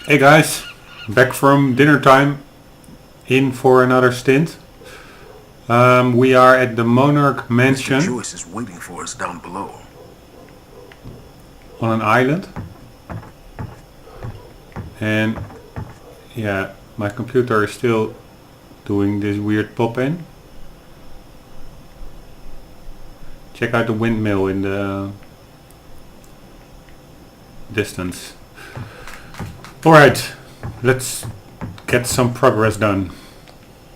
Hey guys, back from dinner time, in for another stint. We are at the Monarch Mansion. Mr. Joyce is waiting for us down below. On an island. And yeah, my computer is still doing this weird pop-in. Check out the windmill in the distance. Alright, let's get some progress done.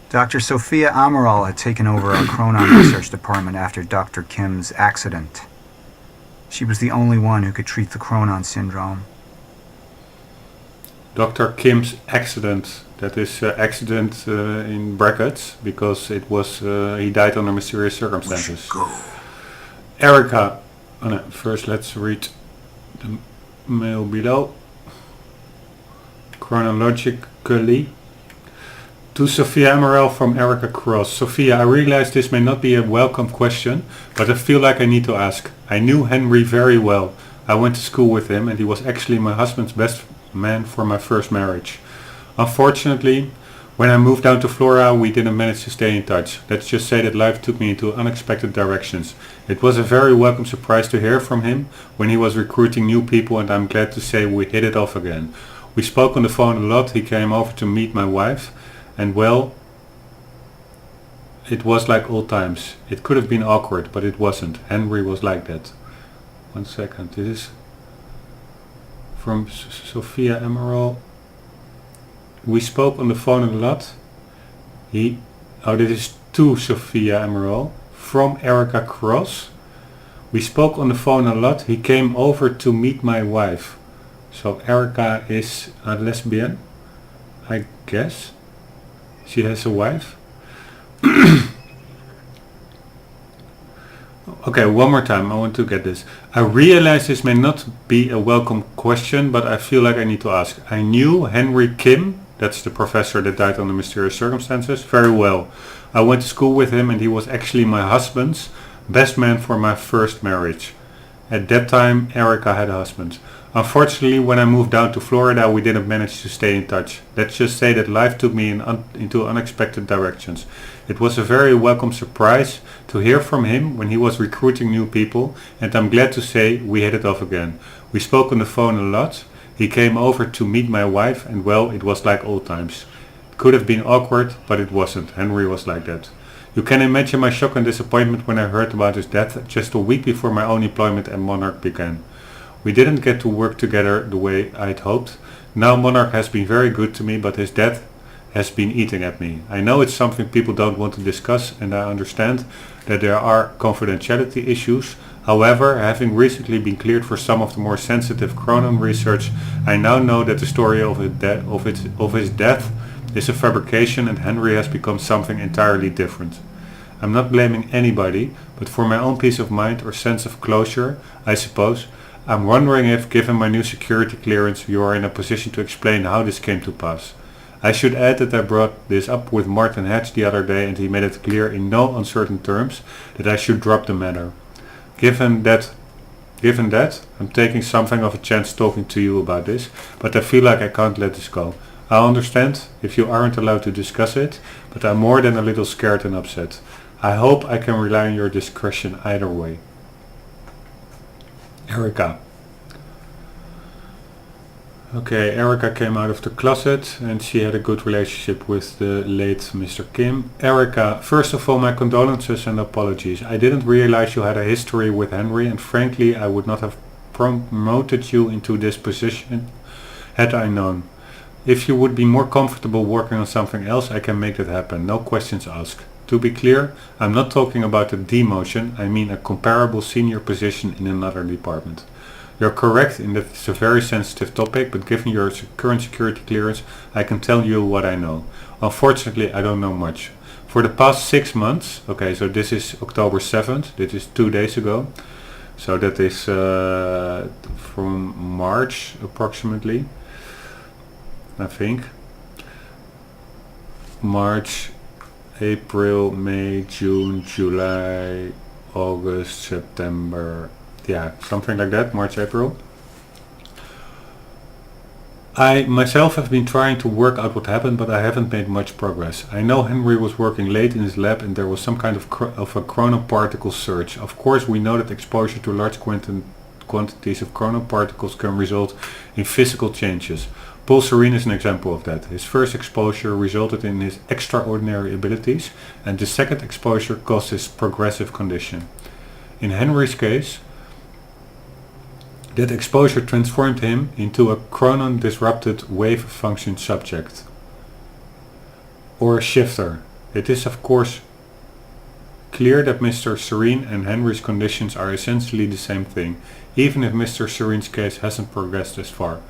Dr. Sophia Amaral had taken over our Chronon research department after Dr. Kim's accident. She was the only one who could treat the Chronon syndrome. Dr. Kim's accident. That is accident in brackets because it was he died under mysterious circumstances. Go. Erica. Oh no, first let's read the mail below. Chronologically. To Sophia Amaral from Erica Cross. Sophia, I realize this may not be a welcome question, but I feel like I need to ask. I knew Henry very well. I went to school with him and he was actually my husband's best man for my first marriage. Unfortunately, when I moved down to Florida, we didn't manage to stay in touch. Let's just say that life took me into unexpected directions. It was a very welcome surprise to hear from him when he was recruiting new people, and I'm glad to say we hit it off again. We spoke on the phone a lot. He came over to meet my wife, and well, it was like old times. It could have been awkward, but it wasn't. Henry was like that. 1 second, this is from Sophia Amaral. We spoke on the phone a lot. This is to Sophia Amaral from Erica Cross. We spoke on the phone a lot. He came over to meet my wife. So Erica is a lesbian, I guess. She has a wife. Okay, one more time. I want to get this. I realize this may not be a welcome question, but I feel like I need to ask. I knew Henry Kim, that's the professor that died under mysterious circumstances, very well. I went to school with him and he was actually my husband's best man for my first marriage. At that time, Erica had a husband. Unfortunately, when I moved down to Florida, we didn't manage to stay in touch. Let's just say that life took me into unexpected directions. It was a very welcome surprise to hear from him when he was recruiting new people, and I'm glad to say we hit it off again. We spoke on the phone a lot. He came over to meet my wife, and well, it was like old times. It could have been awkward, but it wasn't. Henry was like that. You can imagine my shock and disappointment when I heard about his death just a week before my own employment at Monarch began. We didn't get to work together the way I'd hoped. Now Monarch has been very good to me, but his death has been eating at me. I know it's something people don't want to discuss, and I understand that there are confidentiality issues. However, having recently been cleared for some of the more sensitive Chronon research, I now know that the story of his death is a fabrication, and Henry has become something entirely different. I'm not blaming anybody, but for my own peace of mind or sense of closure, I suppose, I'm wondering if, given my new security clearance, you are in a position to explain how this came to pass. I should add that I brought this up with Martin Hatch the other day, and he made it clear in no uncertain terms that I should drop the matter. Given that, I'm taking something of a chance talking to you about this, but I feel like I can't let this go. I understand if you aren't allowed to discuss it, but I'm more than a little scared and upset. I hope I can rely on your discretion either way. Erica. Okay, Erica came out of the closet and she had a good relationship with the late Mr. Kim. Erica, first of all, my condolences and apologies. I didn't realize you had a history with Henry, and frankly I would not have promoted you into this position had I known. If you would be more comfortable working on something else, I can make that happen, no questions asked. To be clear, I'm not talking about a demotion, I mean a comparable senior position in another department. You're correct in that it's a very sensitive topic, but given your current security clearance, I can tell you what I know. Unfortunately, I don't know much. For the past 6 months, okay, so this is October 7th, this is 2 days ago, so that is from March approximately, I think. March, April, May, June, July, August, September, yeah, something like that, March, April. I myself have been trying to work out what happened, but I haven't made much progress. I know Henry was working late in his lab and there was some kind of a chronoparticle surge. Of course, we know that exposure to large quantities of chronoparticles can result in physical changes. Paul Serene is an example of that. His first exposure resulted in his extraordinary abilities, and the second exposure caused his progressive condition. In Henry's case, that exposure transformed him into a chronon-disrupted wave-function subject, or a shifter. It is of course clear that Mr. Serene and Henry's conditions are essentially the same thing, even if Mr. Serene's case hasn't progressed as far.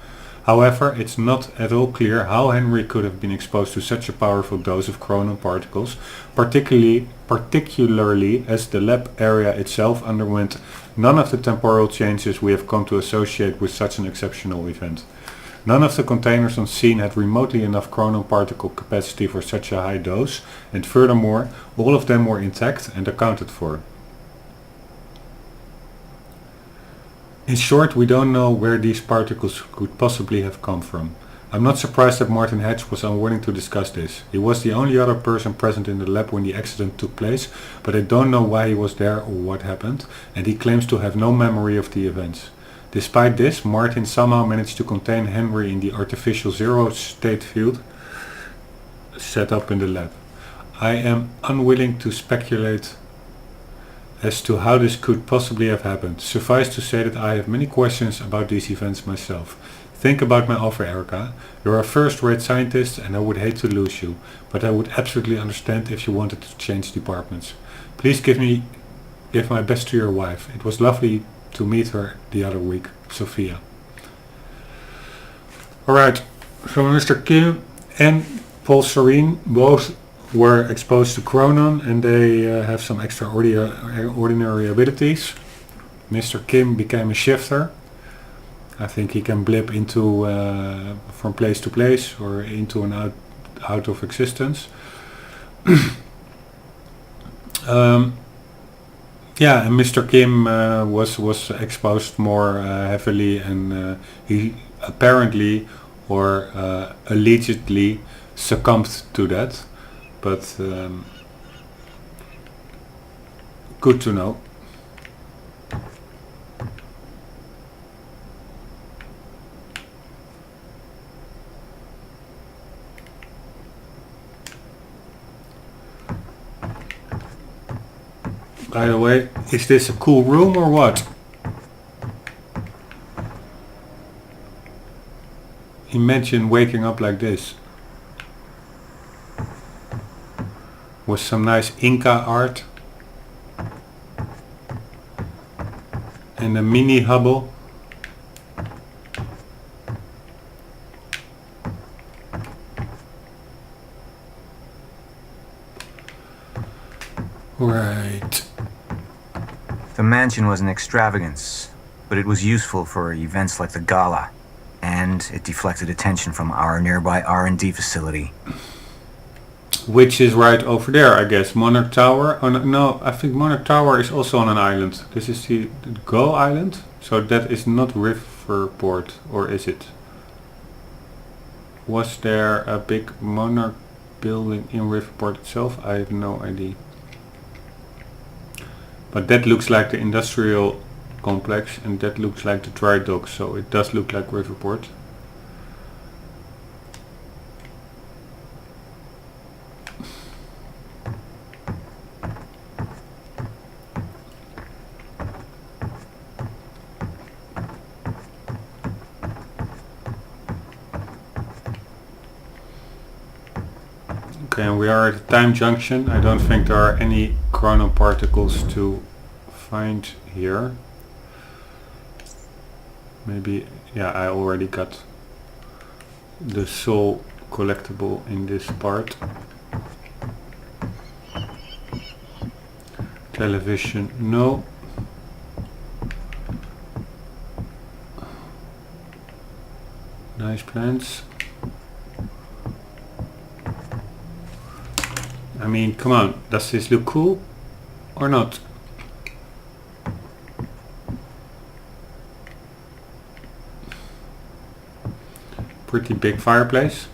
However, it's not at all clear how Henry could have been exposed to such a powerful dose of chronon particles, particularly as the lab area itself underwent none of the temporal changes we have come to associate with such an exceptional event. None of the containers on scene had remotely enough chronon particle capacity for such a high dose, and furthermore, all of them were intact and accounted for. In short, we don't know where these particles could possibly have come from. I'm not surprised that Martin Hedge was unwilling to discuss this. He was the only other person present in the lab when the accident took place, but I don't know why he was there or what happened, and he claims to have no memory of the events. Despite this, Martin somehow managed to contain Henry in the artificial zero-state field set up in the lab. I am unwilling to speculate as to how this could possibly have happened. Suffice to say that I have many questions about these events myself. Think about my offer, Erica. You're a first-rate scientist and I would hate to lose you, but I would absolutely understand if you wanted to change departments. Please give my best to your wife. It was lovely to meet her the other week. Sophia. Alright, so Mr. Kim and Paul Serene both were exposed to chronon and they have some extraordinary abilities. Mr. Kim became a shifter. I think he can blip into from place to place or into and out of existence. Yeah, and Mr. Kim was exposed more heavily, and he apparently or allegedly succumbed to that. But good to know. By the way, is this a cool room or what? Imagine waking up like this. With some nice Inca art. And a mini Hubble. Right. The mansion was an extravagance, but it was useful for events like the gala, and it deflected attention from our nearby R&D facility. Which is right over there, I guess. Monarch Tower. Oh no, I think Monarch Tower is also on an island. This is the Go Island, so that is not Riverport, or is it? Was there a big Monarch building in Riverport itself? I have no idea. But that looks like the industrial complex and that looks like the dry dock, so it does look like Riverport. Okay, and we are at a time junction. I don't think there are any chronoparticles to find here. Maybe, yeah, I already got the soul collectible in this part. Television, no. Nice plants. I mean, come on, does this look cool or not? pretty big fireplace.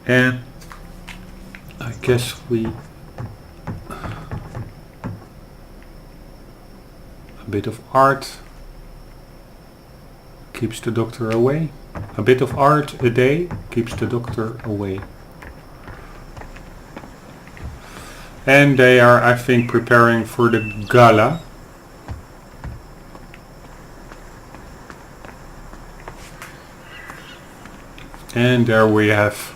And I guess a bit of art keeps the doctor away. A bit of art a day keeps the doctor away. And they are, I think, preparing for the gala. And there we have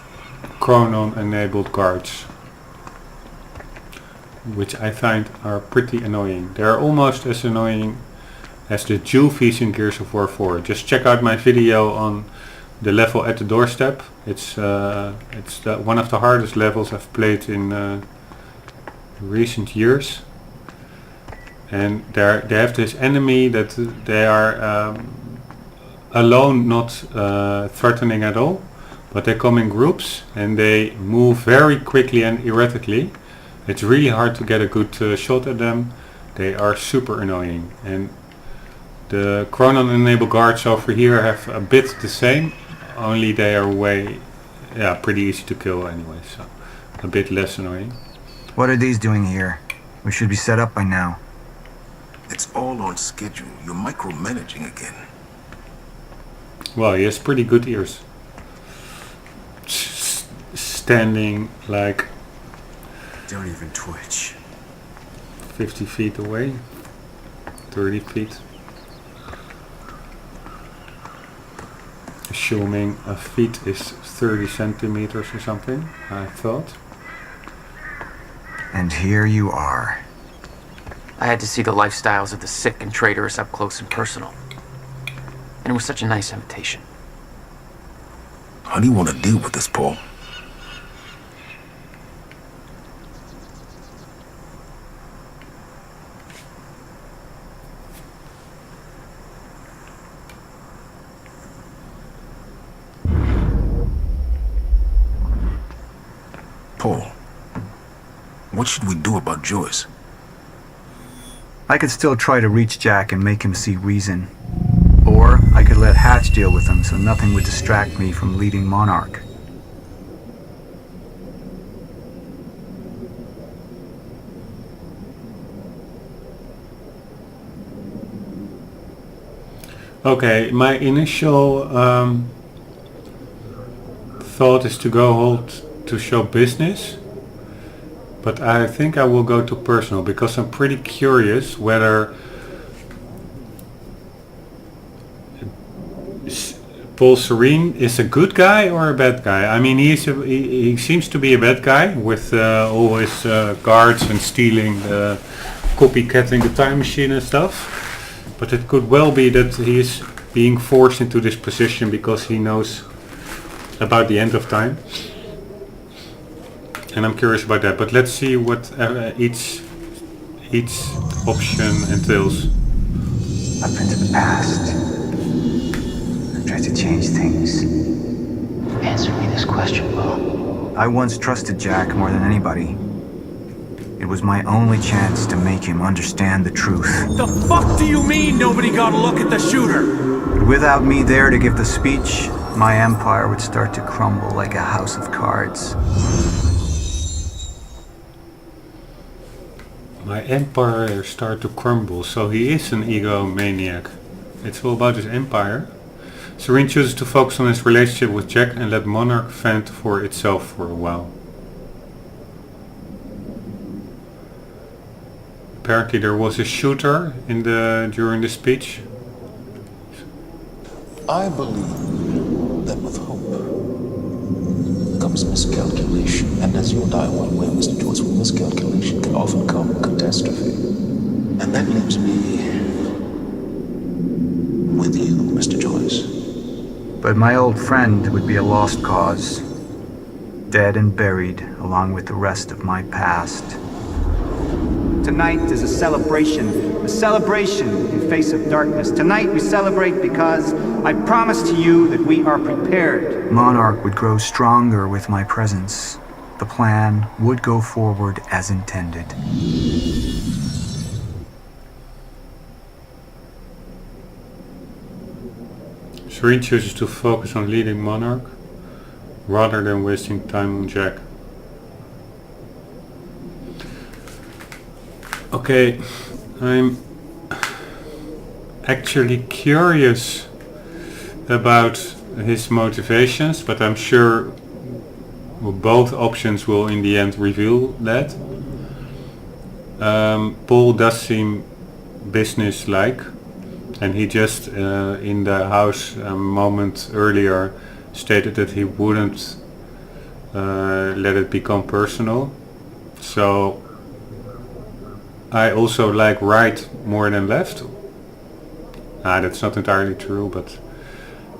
chronon enabled guards, which I find are pretty annoying. They are almost as annoying as the Juvies in Gears of War 4. Just check out my video on the level at the doorstep. It's one of the hardest levels I've played in recent years. And they have this enemy that they are alone, not threatening at all, but they come in groups and they move very quickly and erratically. It's really hard to get a good shot at them. They are super annoying, and the chronon enabled guards over here have a bit the same, only they are pretty easy to kill anyway, so a bit less annoying. What are these doing here? We should be set up by now. It's all on schedule. You're micromanaging again. Well, he has pretty good ears. Standing like Don't even twitch. 50 feet away, 30 feet. Assuming a feet is 30 centimeters or something, I thought. And here you are. I had to see the lifestyles of the sick and traitorous up close and personal. And it was such a nice invitation. How do you want to deal with this, Paul? Paul, what should we do about Joyce? I could still try to reach Jack and make him see reason. Or I could let Hatch deal with him so nothing would distract me from leading Monarch. Okay, my initial thought is to go hold to show business, but I think I will go to personal because I'm pretty curious whether Paul Serene is a good guy or a bad guy. I mean, he seems to be a bad guy with all his guards and stealing, copycatting the time machine and stuff. But it could well be that he is being forced into this position because he knows about the end of time. And I'm curious about that. But let's see what each option entails. Up into the past. I've tried to change things. Answer me this question, Bo. I once trusted Jack more than anybody. It was my only chance to make him understand the truth. The fuck do you mean nobody got a look at the shooter? But without me there to give the speech, my empire would start to crumble like a house of cards. My empire start to crumble, so he is an egomaniac. It's all about his empire. Serene chooses to focus on his relationship with Jack and let Monarch fend for itself for a while. Apparently there was a shooter during the speech. I believe that with hope comes miscalculation, and as you and I are well aware, Mr. Joyce, with miscalculation can often come catastrophe. And that leaves me with you, Mr. Joyce. But my old friend would be a lost cause. Dead and buried along with the rest of my past. Tonight is a celebration in face of darkness. Tonight we celebrate because I promise to you that we are prepared. Monarch would grow stronger with my presence. The plan would go forward as intended. Serene chooses to focus on leading Monarch rather than wasting time on Jack. Okay, I'm actually curious about his motivations, but I'm sure both options will in the end reveal that. Paul does seem business-like, and he just in the house a moment earlier stated that he wouldn't let it become personal. So I also like right more than left. That's not entirely true, but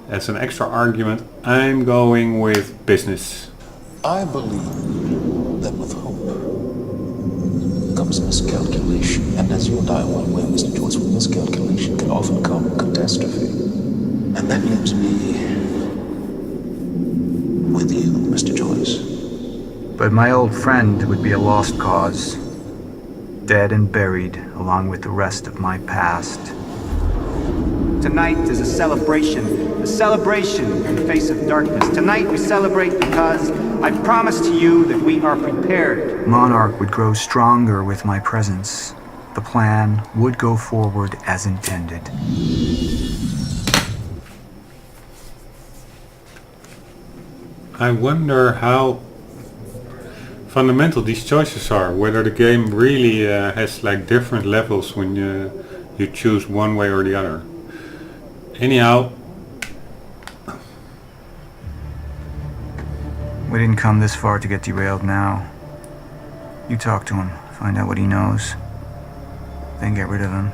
as an extra argument, I'm going with business. I believe that with hope comes miscalculation, and as you and I are well aware, Mr. Joyce, with miscalculation can often come catastrophe. And that leaves me with you, Mr. Joyce. But my old friend would be a lost cause, dead and buried along with the rest of my past. Tonight is a celebration in the face of darkness. Tonight we celebrate because I promise to you that we are prepared. Monarch would grow stronger with my presence. The plan would go forward as intended. I wonder how fundamental these choices are, whether the game really has like different levels when you choose one way or the other. Anyhow, We didn't come this far to get derailed now. You talk to him, find out what he knows, then get rid of him.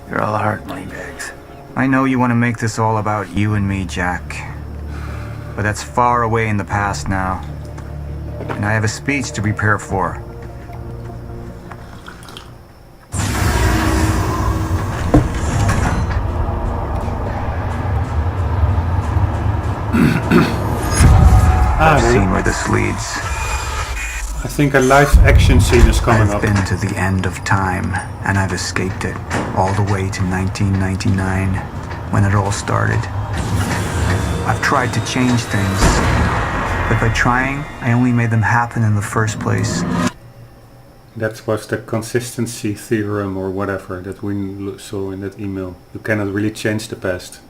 You're all heart, moneybags. I know you want to make this all about you and me, Jack. But that's far away in the past now. And I have a speech to prepare for. I've seen where this leads. I think a live action scene is coming I've up. been to the end of time, and I've escaped it all the way to 1999, when it all started. I've tried to change things, but by trying, I only made them happen in the first place. That was the consistency theorem or whatever that we saw in that email. You cannot really change the past.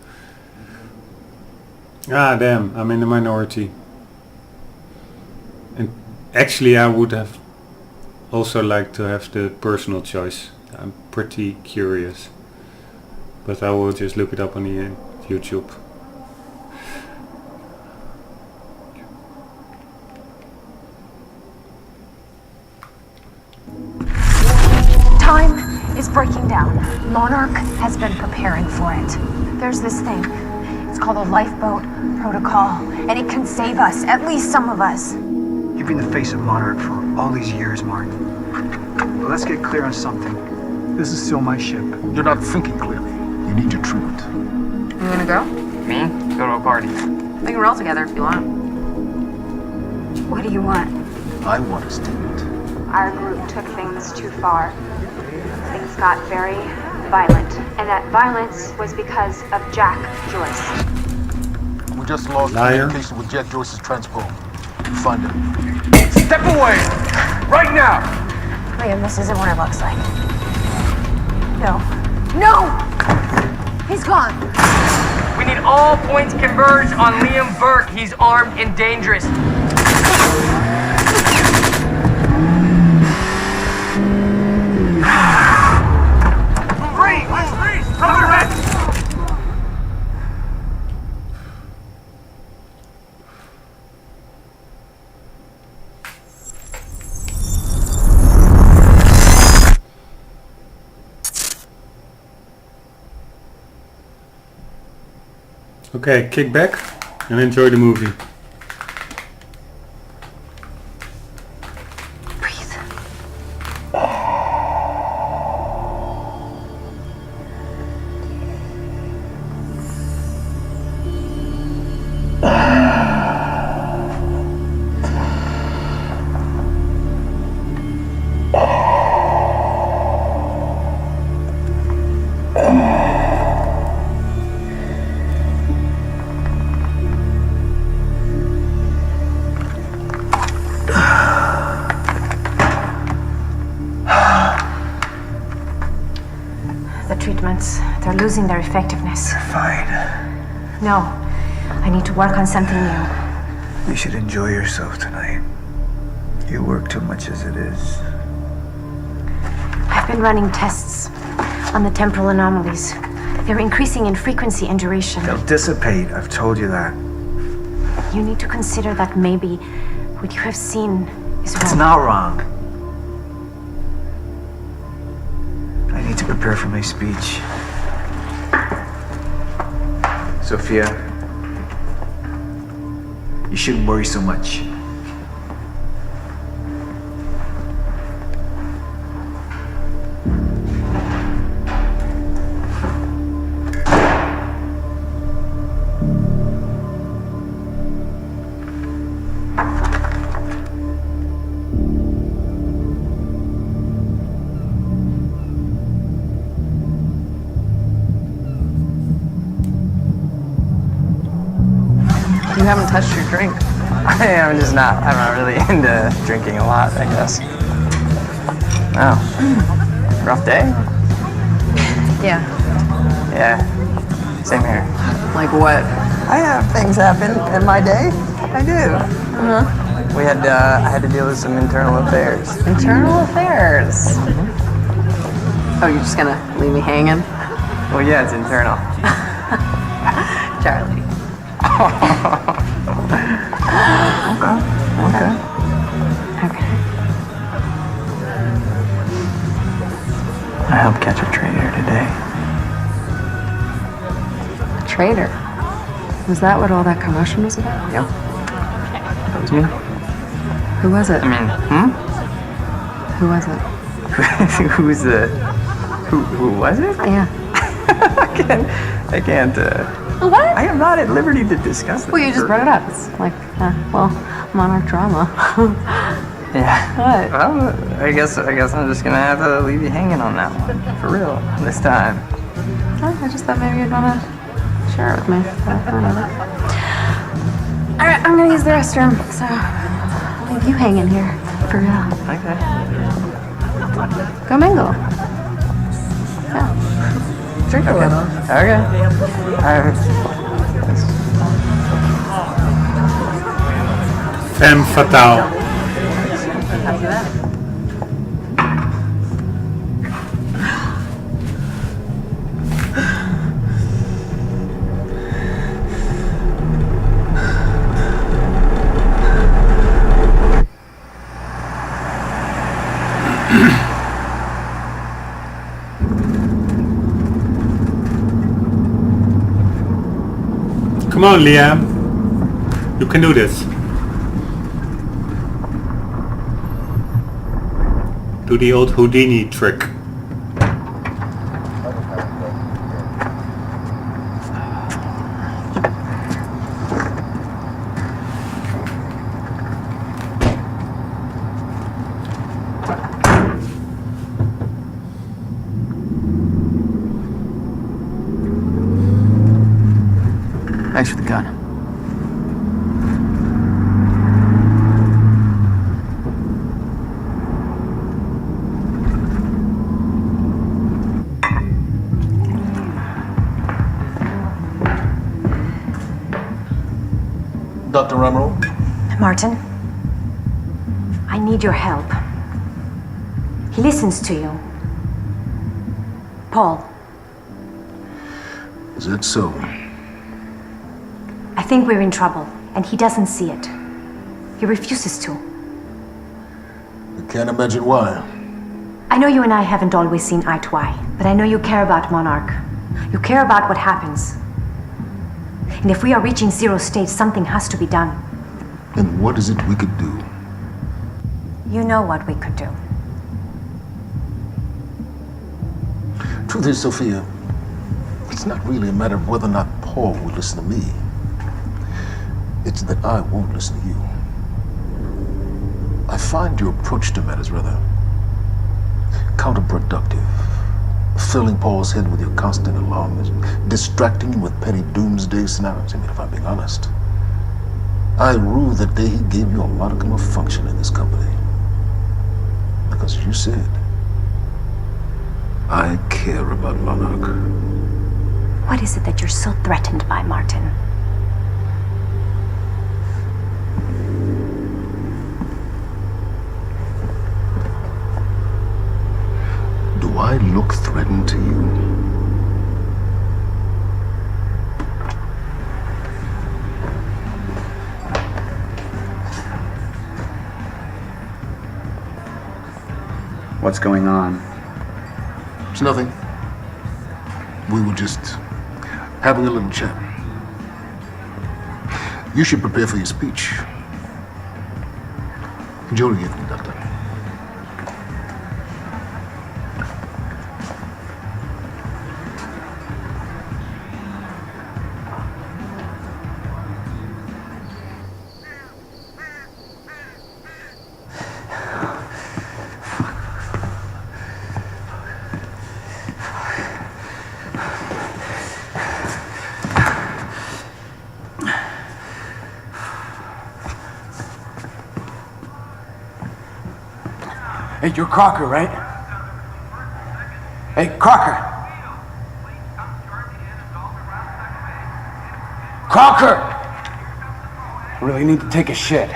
Ah, damn, I'm in the minority. And actually I would have also liked to have the personal choice. I'm pretty curious. But I will just look it up on the YouTube. Time is breaking down. Monarch has been preparing for it. There's this thing. It's called a lifeboat protocol, and it can save us, at least some of us. You've been the face of Monarch for all these years, Martin. But let's get clear on something. This is still my ship. You're not thinking clearly. You need your treatment. You gonna go? Me? Go to a party. We can roll together if you want. What do you want? I want a statement. Our group took things too far. Things got very violent, and that violence was because of Jack Joyce. We just lost Liar. communication with Jack Joyce's transport. Find him. Step away! Right now! Liam, this isn't what it looks like. No. No! He's gone. We need all points converged on Liam Burke. He's armed and dangerous. Freeze! Cover it! Okay, kick back and enjoy the movie. Breathe. losing their effectiveness. Fine. No, I need to work on something new. You should enjoy yourself tonight. You work too much as it is. I've been running tests on the temporal anomalies. They're increasing in frequency and duration. They'll dissipate, I've told you that. You need to consider that maybe what you have seen is wrong. It's not wrong. I need to prepare for my speech. Sophia, you shouldn't worry so much. You haven't touched your drink. I'm not really into drinking a lot, I guess. Oh. Rough day? Yeah. Yeah. Same here. Like what? I have things happen in my day. I do. Uh-huh. I had to deal with some internal affairs. Internal affairs. Oh, you're just gonna leave me hanging? Well, yeah, it's internal. Charlie. Okay. I helped catch a traitor today. A traitor? Was that what all that commotion was about? Yep. That was me. Who was it? I mean, Who was it? Who was it? Yeah. I can't, What? I am not at liberty to discuss this. Well, you just brought it up. It's like, monarch drama. Yeah. What? Well, I guess I'm just gonna have to leave you hanging on that one. For real. This time. Oh, I just thought maybe you'd want to share it with me. Whatever. Alright, I'm gonna use the restroom, so I'll leave you hanging here. For real. Okay. Go mingle. Yeah. Drink a little. Okay. Femme fatale. After that. Come on, Liam. You can do this. Do the old Houdini trick. Thanks for the gun. Dr. Rombbb? Martin, I need your help. He listens to you. Paul, Is that so? I think we're in trouble, and he doesn't see it. He refuses to. I can't imagine why. I know you and I haven't always seen eye to eye, but I know you care about Monarch. You care about what happens. And if we are reaching zero state, something has to be done. And what is it we could do? You know what we could do. Truth is, Sophia, it's not really a matter of whether or not Paul will listen to me. It's that I won't listen to you. I find your approach to matters rather counterproductive. Filling Paul's head with your constant alarms, distracting him with petty doomsday scenarios. I mean, if I'm being honest, I rue the day he gave you a modicum of function in this company. Because you said, I care about Monarch. What is it that you're so threatened by, Martin? Do I look threatened to you? What's going on? It's nothing. We were just having a little chat. You should prepare for your speech. Jody gave me that done. Hey, you're Crocker, right? Hey, Crocker! Crocker! I really need to take a shit.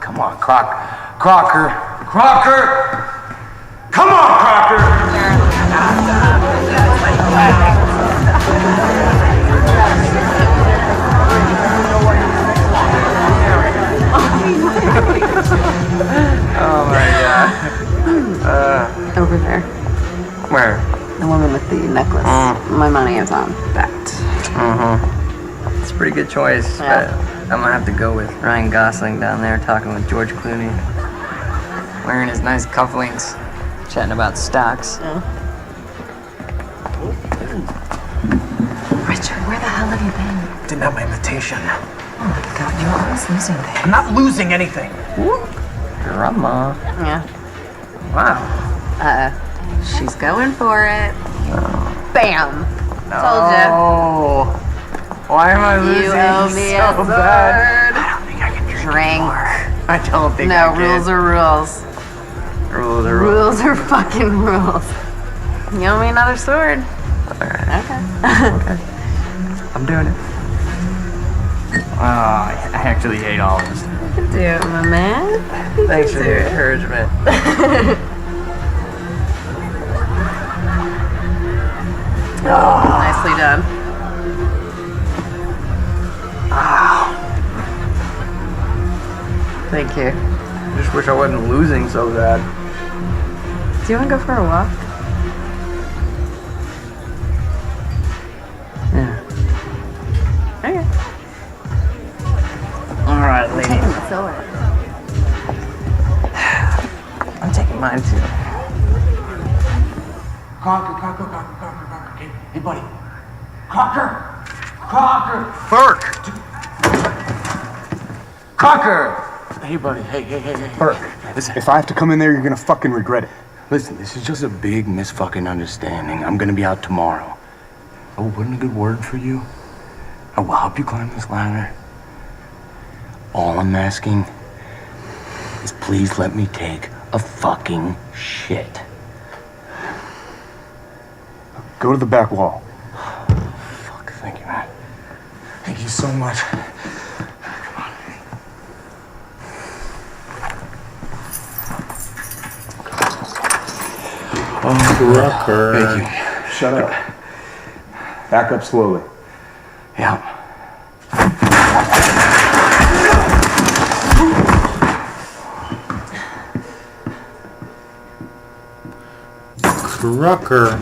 Come on, Crocker. Come on, Crocker! Oh my god. Over there. Where? The woman with the necklace. My money is on that. It's a pretty good choice, Yeah. but I'm gonna have to go with Ryan Gosling down there talking with George Clooney. Wearing his nice cufflinks, chatting about stocks. Richard, where the hell have you been? Didn't have my invitation. Oh my god, you're always losing things. I'm not losing anything. Drama. Yeah. Wow. She's going for it. Bam! No. Told ya. Why am I losing You owe me so a sword. bad? I don't think I can drink Drink. I don't think I No, can. rules are rules. Rules are rules. Rules are fucking rules. You owe me another sword. Alright. Okay. I'm doing it. Oh, I actually hate all of this. You can do it, my man. Thanks for the encouragement. Nicely done. Thank you. Just wish I wasn't losing so bad. Do you want to go for a walk? Yeah. Okay. Alright, Taking ladies. the sword. I'm taking mine too. Crocker. Hey, buddy. Crocker! Burke! Crocker! Hey, buddy. Hey. Burke, listen, if I have to come in there, you're gonna fucking regret it. Listen, this is just a big misfucking understanding. I'm gonna be out tomorrow. Oh, put in a good word for you. I will help you climb this ladder. All I'm asking is please let me take a fucking shit. Go to the back wall. Fuck, thank you, man. Thank you so much. Crocker. Thank you. Shut up. Back up slowly. Yeah. Crocker.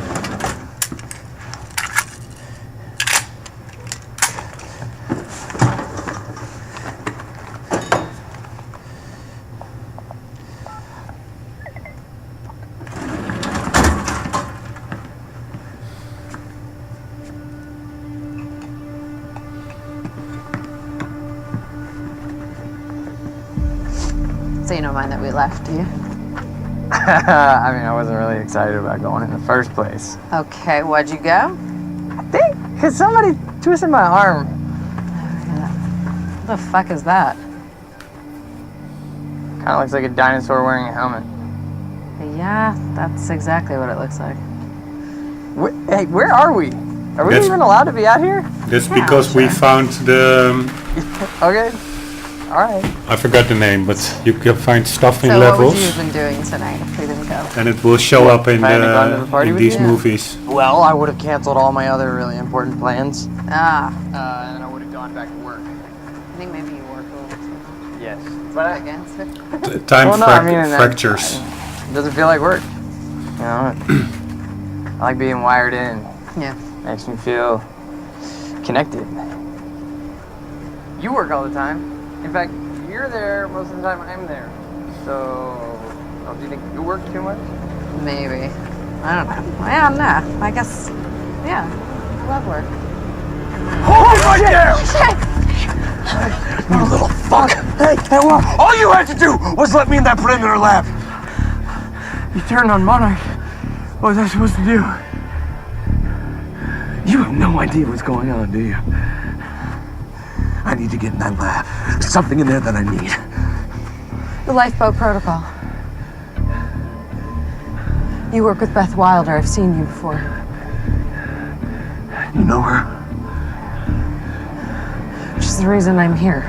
So you don't mind that we left, do you? I mean, I wasn't really excited about going in the first place. Okay, why'd you go? I think because somebody twisted my arm. What the fuck is that? Kind of looks like a dinosaur wearing a helmet. Yeah, that's exactly what it looks like. Hey, where are we? Are we even allowed to be out here? That's because we found the... Okay. Alright. I forgot the name, but you can find stuff in So levels. what would you have been doing tonight if we didn't go? And it will show up in, in these you? movies. Well, I would have canceled all my other really important plans. Ah. And I would have gone back to work. I think maybe you work a little too much. Yes. But against it. Time fractures. It doesn't feel like work. You know, I like being wired in. Yeah. Makes me feel connected. You work all the time. In fact, you're there most of the time I'm there. So, do you think you work too much? Maybe. I don't know. Yeah, nah. I guess, yeah. I love work. Hold right there! Shit! You little fuck! Hey, well, all you had to do was let me in that perimeter lab. You turned on Monarch. What was I supposed to do? You have no idea what's going on, do you? I need to get in that lab. There's something in there that I need. The lifeboat protocol. You work with Beth Wilder. I've seen you before. You know her? She's the reason I'm here.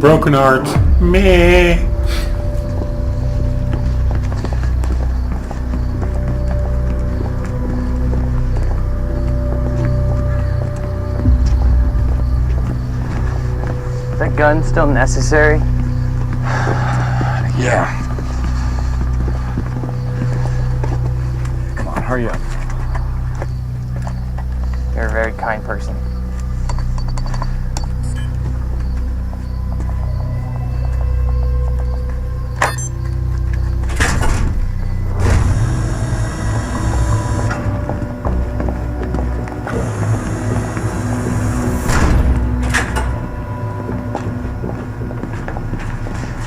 Broken heart. Meh. Is that gun still necessary? Yeah. Come on, hurry up. You're a very kind person.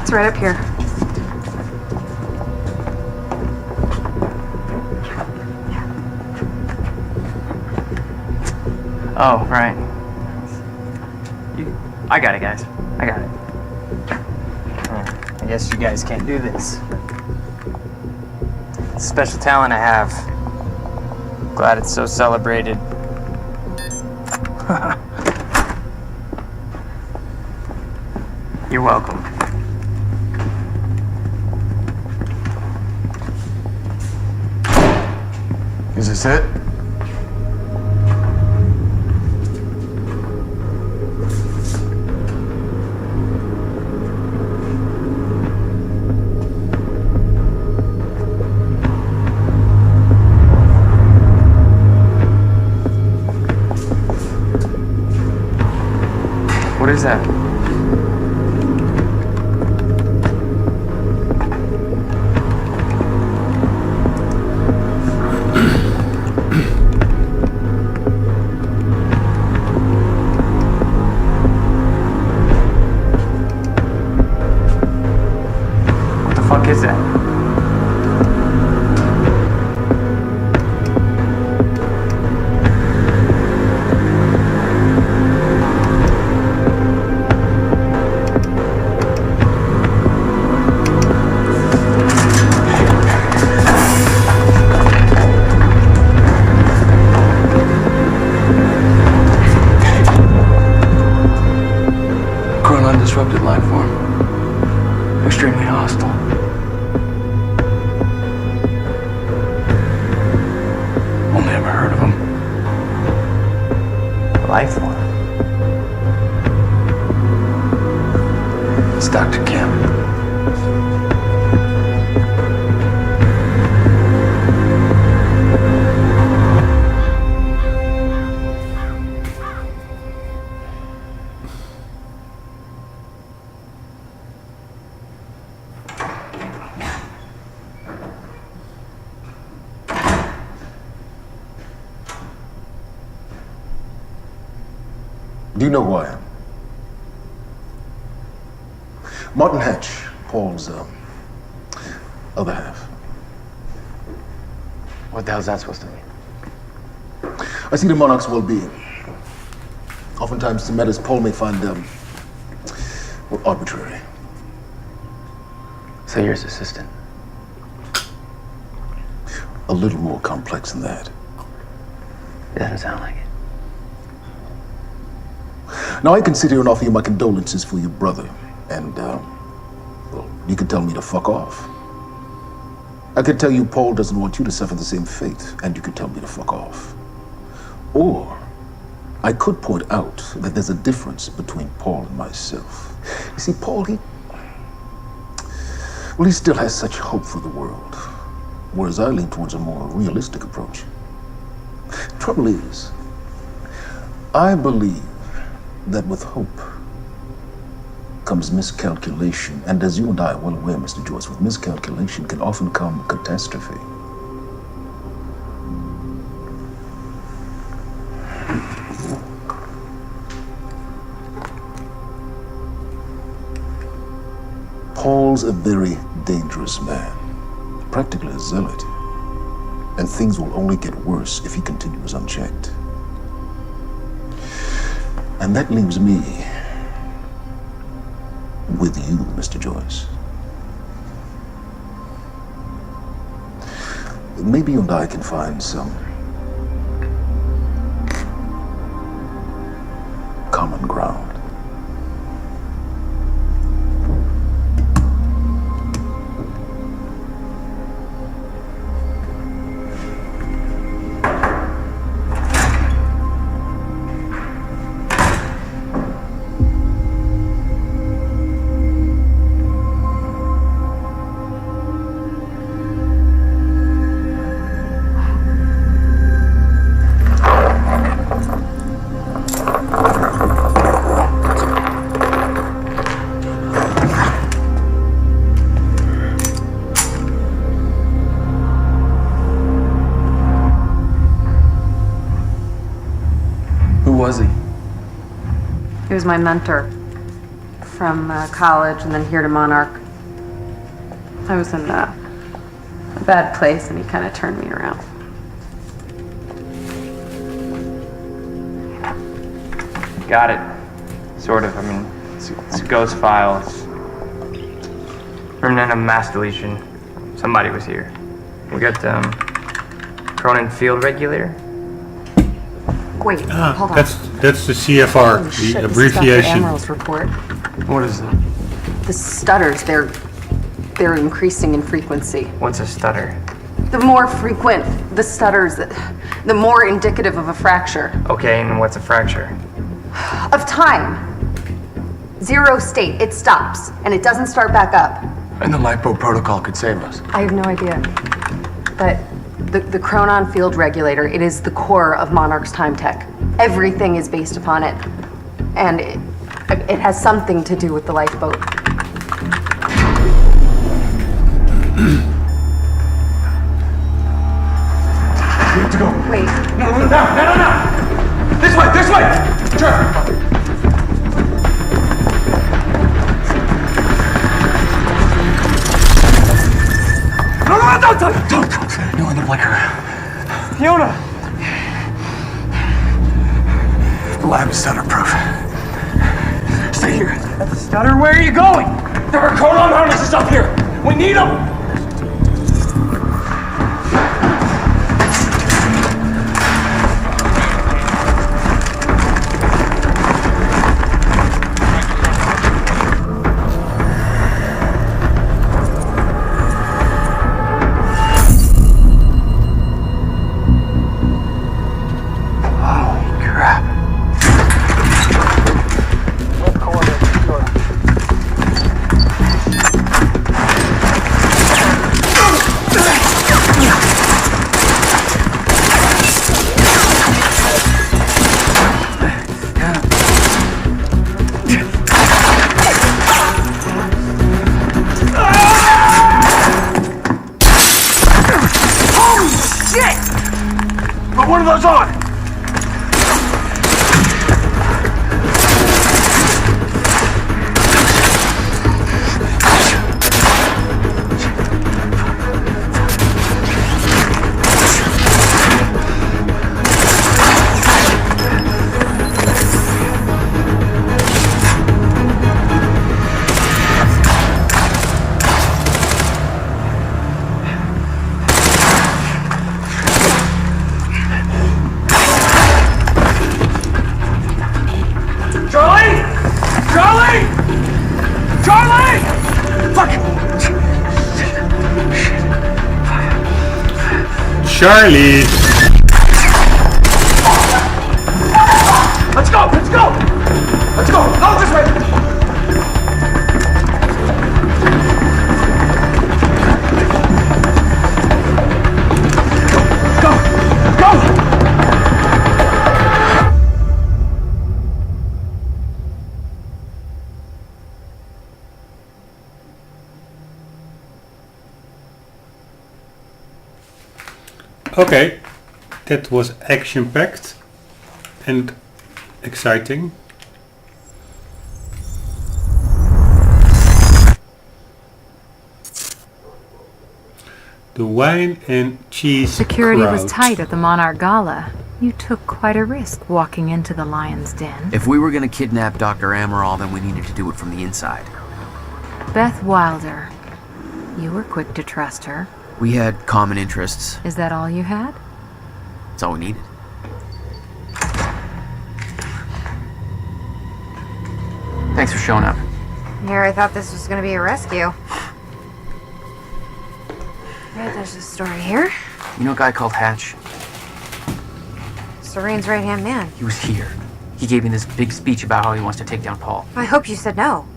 It's right up here. Oh, right. I got it, guys. I got it. I guess you guys can't do this. It's a special talent I have. Glad it's so celebrated. You're welcome. Is this it? What is that? What the fuck is that? Disrupted life form. Extremely hostile. Only ever heard of him. Life form. It's Dr. Kim. Do you know who I am? Martin Hatch, Paul's other half. What the hell's that supposed to mean? I see the monarch's well-being. Oftentimes, the matters Paul may find Well, arbitrary. So you're his assistant? A little more complex than that. It doesn't sound like it. Now, I can sit here and offer you my condolences for your brother, and, well, you can tell me to fuck off. I could tell you Paul doesn't want you to suffer the same fate, and you could tell me to fuck off. Or, I could point out that there's a difference between Paul and myself. You see, Paul, he still has such hope for the world, whereas I lean towards a more realistic approach. Trouble is, I believe that with hope comes miscalculation, and as you and I are well aware, Mr. Joyce, with miscalculation can often come catastrophe. Paul's a very dangerous man, practically a zealot, and things will only get worse if he continues unchecked. And that leaves me with you, Mr. Joyce. Maybe you and I can find some common ground. He was my mentor from college and then here to Monarch. I was in a bad place and he kind of turned me around. Got it. Sort of. I mean, it's a ghost file. It's remnant of mass deletion. Somebody was here. We got Cronin Field Regulator. Wait, hold on. That's the CFR, Holy the shit, abbreviation. This is Dr. Amaril's report. What is it? The stutters, they're increasing in frequency. What's a stutter? The more frequent the stutters, the more indicative of a fracture. Okay, and what's a fracture? Of time. Zero state, it stops, and it doesn't start back up. And the lifeboat protocol could save us. I have no idea. But the Cronin Field Regulator, it is the core of Monarch's time tech. Everything is based upon it. And it has something to do with the lifeboat. We have to go. Wait. No. This way! Turn! No, don't! No in the blicker. Fiona! The lab is stutterproof. Stay here. Stutter, where are you going? There are codon harnesses up here. We need them. Charlie! Let's go! Let's go! Let's go! Go this way! Go! Go! Okay, that was action-packed and exciting. The wine and cheese Security crowd. was tight at the Monarch Gala. You took quite a risk walking into the lion's den. If we were gonna kidnap Dr. Amaral, then we needed to do it from the inside. Beth Wilder. You were quick to trust her. We had common interests. Is that all you had? That's all we needed. Thanks for showing up. Here, I thought this was gonna be a rescue. Right, there's a story here. You know a guy called Hatch? Serene's right-hand man. He was here. He gave me this big speech about how he wants to take down Paul. I hope you said no.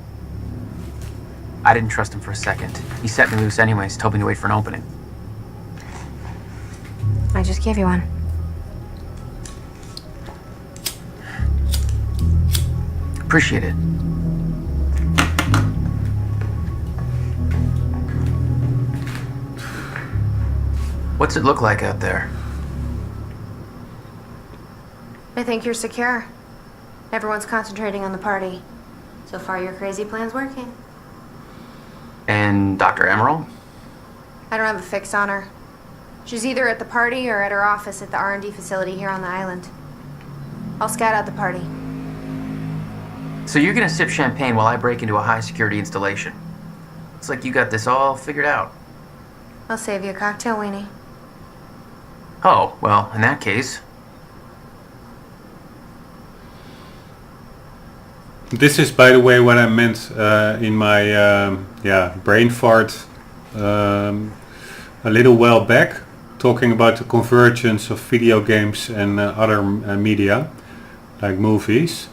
I didn't trust him for a second. He set me loose anyways, told me to wait for an opening. I just gave you one. Appreciate it. What's it look like out there? I think you're secure. Everyone's concentrating on the party. So far, your crazy plan's working. And Dr. Amaral? I don't have a fix on her. She's either at the party or at her office at the R&D facility here on the island. I'll scout out the party. So you're gonna sip champagne while I break into a high-security installation. It's like you got this all figured out. I'll save you a cocktail, Weenie. Oh, well, in that case... This is, by the way, what I meant in my brain fart a little while back, talking about the convergence of video games and other media, like movies.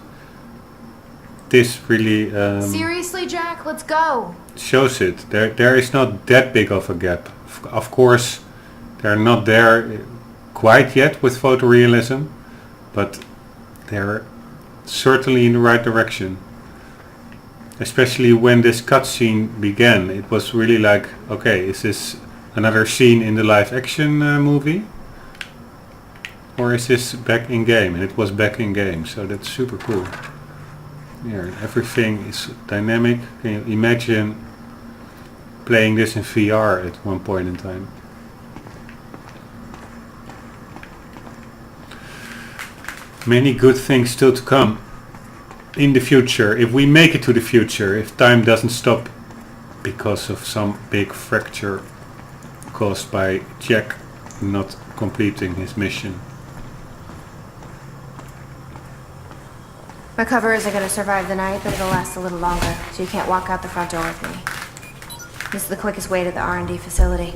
This really Seriously, Jack, let's go. shows it. There is not that big of a gap. Of course, they're not there quite yet with photorealism, but they're certainly in the right direction. Especially when this cutscene began, it was really like, okay, is this another scene in the live action movie? Or is this back in game? And it was back in game, so that's super cool. Here, everything is dynamic. Can you imagine playing this in VR at one point in time? Many good things still to come in the future, if we make it to the future, if time doesn't stop because of some big fracture caused by Jack not completing his mission. My cover isn't going to survive the night, but it'll last a little longer, so you can't walk out the front door with me. This is the quickest way to the R&D facility.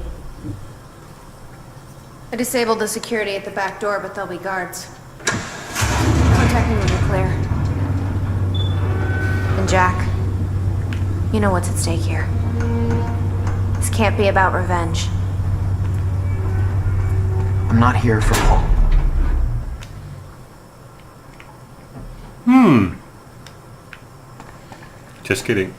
I disabled the security at the back door, but there'll be guards. Contact me when you're clear. And Jack, you know what's at stake here. This can't be about revenge. I'm not here for Paul. Just kidding.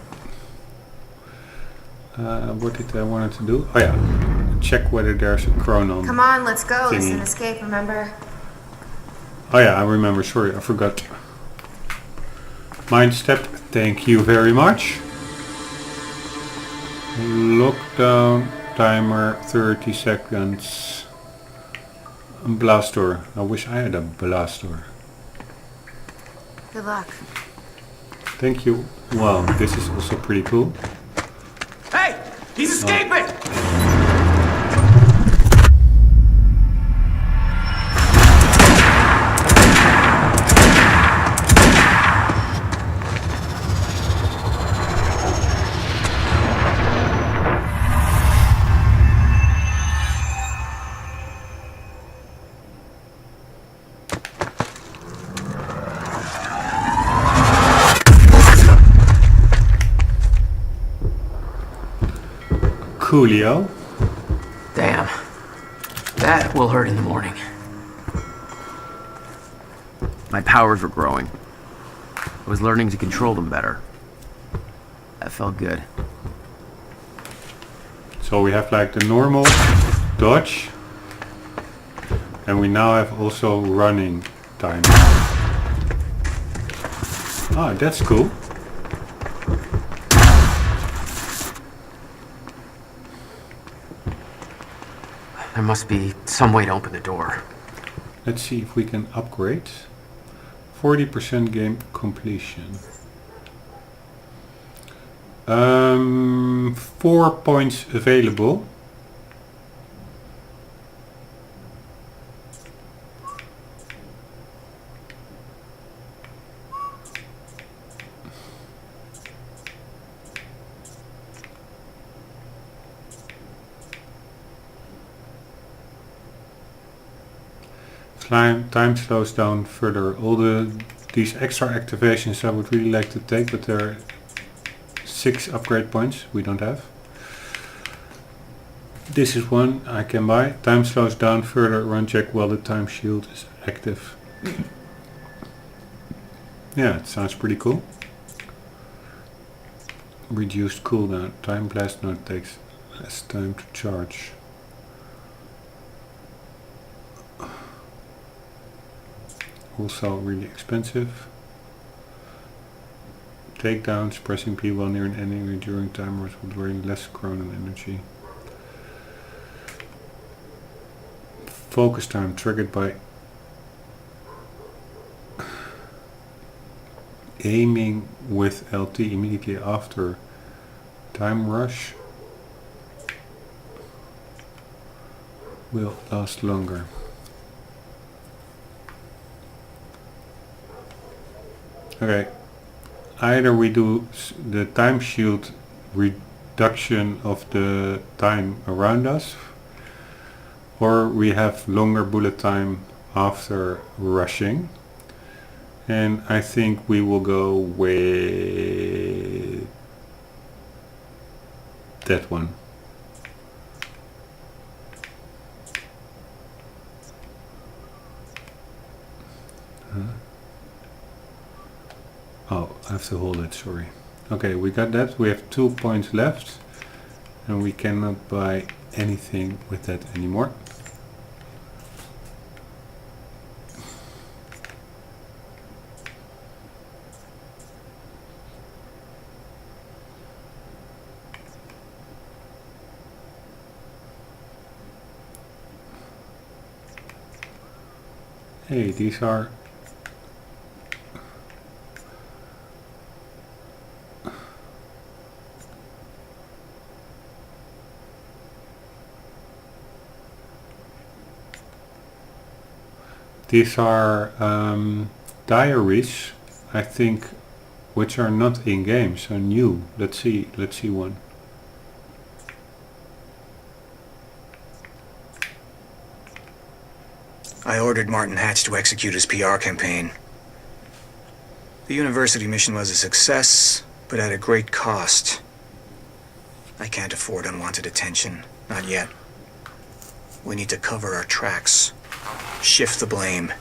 What did I want to do? Oh yeah, check whether there's a chronon. Come on, let's go. This is thingy. an escape, remember? Oh yeah, I remember. Sorry, I forgot. Mind step. Thank you very much. Lockdown timer 30 seconds. Blaster. I wish I had a blaster. Good luck. Thank you. Wow, this is also pretty cool. Hey! He's escaping! Coolio. Damn. That will hurt in the morning. My powers were growing. I was learning to control them better. That felt good. So we have like the normal dodge. And we now have also running time. Ah, that's cool. There must be some way to open the door. Let's see if we can upgrade. 40% game completion. 4 points available. Time slows down further. All these extra activations I would really like to take, but there are 6 upgrade points we don't have. This is one I can buy. Time slows down further. Run check while the time shield is active. Yeah, it sounds pretty cool. Reduced cooldown. Time blast node takes less time to charge. Also really expensive. Takedowns, pressing P while near an enemy during timers will drain less chrono energy. Focus time triggered by aiming with LT immediately after time rush will last longer. Okay, either we do the time shield reduction of the time around us, or we have longer bullet time after rushing, and I think we will go with that one. Oh, I have to hold it, sorry. Okay, we got that. We have 2 points left. And we cannot buy anything with that anymore. Hey, these are... These are diaries, I think, which are not in game, so new. Let's see one. I ordered Martin Hatch to execute his PR campaign. The university mission was a success, but at a great cost. I can't afford unwanted attention, not yet. We need to cover our tracks. Shift the blame.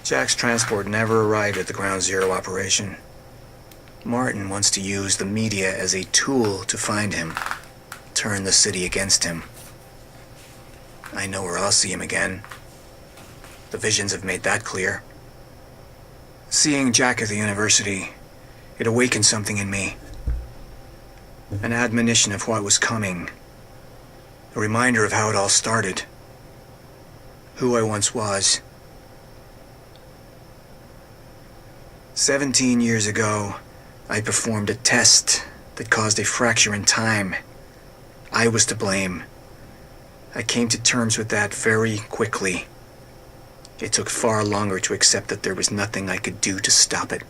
Jack's transport never arrived at the Ground Zero operation. Martin wants to use the media as a tool to find him, turn the city against him. I know where I'll see him again. The visions have made that clear. Seeing Jack at the university, it awakened something in me. An admonition of what was coming. A reminder of how it all started. Who I once was. 17 years ago, I performed a test that caused a fracture in time. I was to blame. I came to terms with that very quickly. It took far longer to accept that there was nothing I could do to stop it.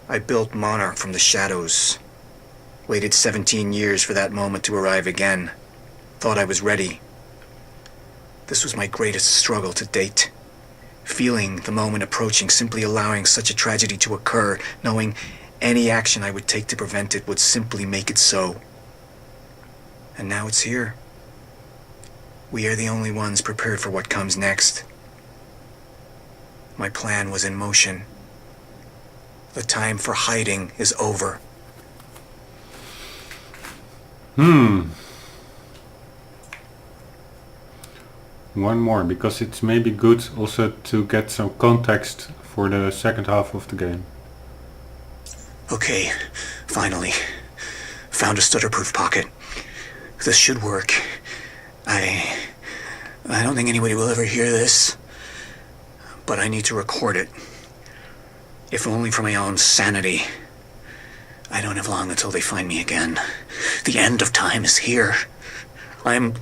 I built Monarch from the shadows. Waited 17 years for that moment to arrive again. Thought I was ready. This was my greatest struggle to date. Feeling the moment approaching, simply allowing such a tragedy to occur, knowing Any action I would take to prevent it would simply make it so. And now it's here. We are the only ones prepared for what comes next. My plan was in motion. The time for hiding is over. One more, because it's maybe good also to get some context for the second half of the game. Okay, finally. Found a stutter-proof pocket. This should work. I don't think anybody will ever hear this, but I need to record it. If only for my own sanity. I don't have long until they find me again. The end of time is here. I'm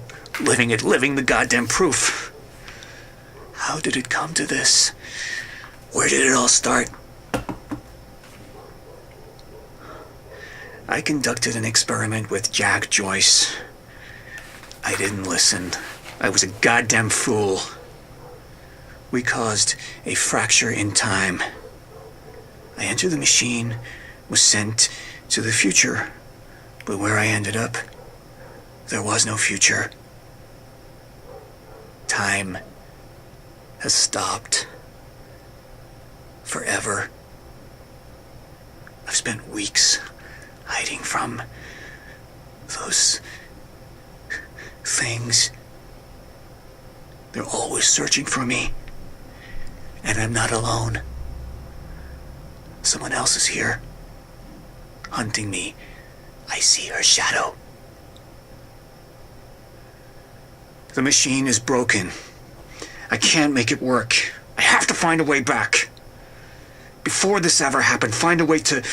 living the goddamn proof. How did it come to this? Where did it all start? I conducted an experiment with Jack Joyce. I didn't listen. I was a goddamn fool. We caused a fracture in time. I entered the machine, was sent to the future, but where I ended up, there was no future. Time has stopped. Forever. I've spent weeks hiding from those things. They're always searching for me. And I'm not alone. Someone else is here, hunting me. I see her shadow. The machine is broken. I can't make it work. I have to find a way back. Before this ever happened, find a way to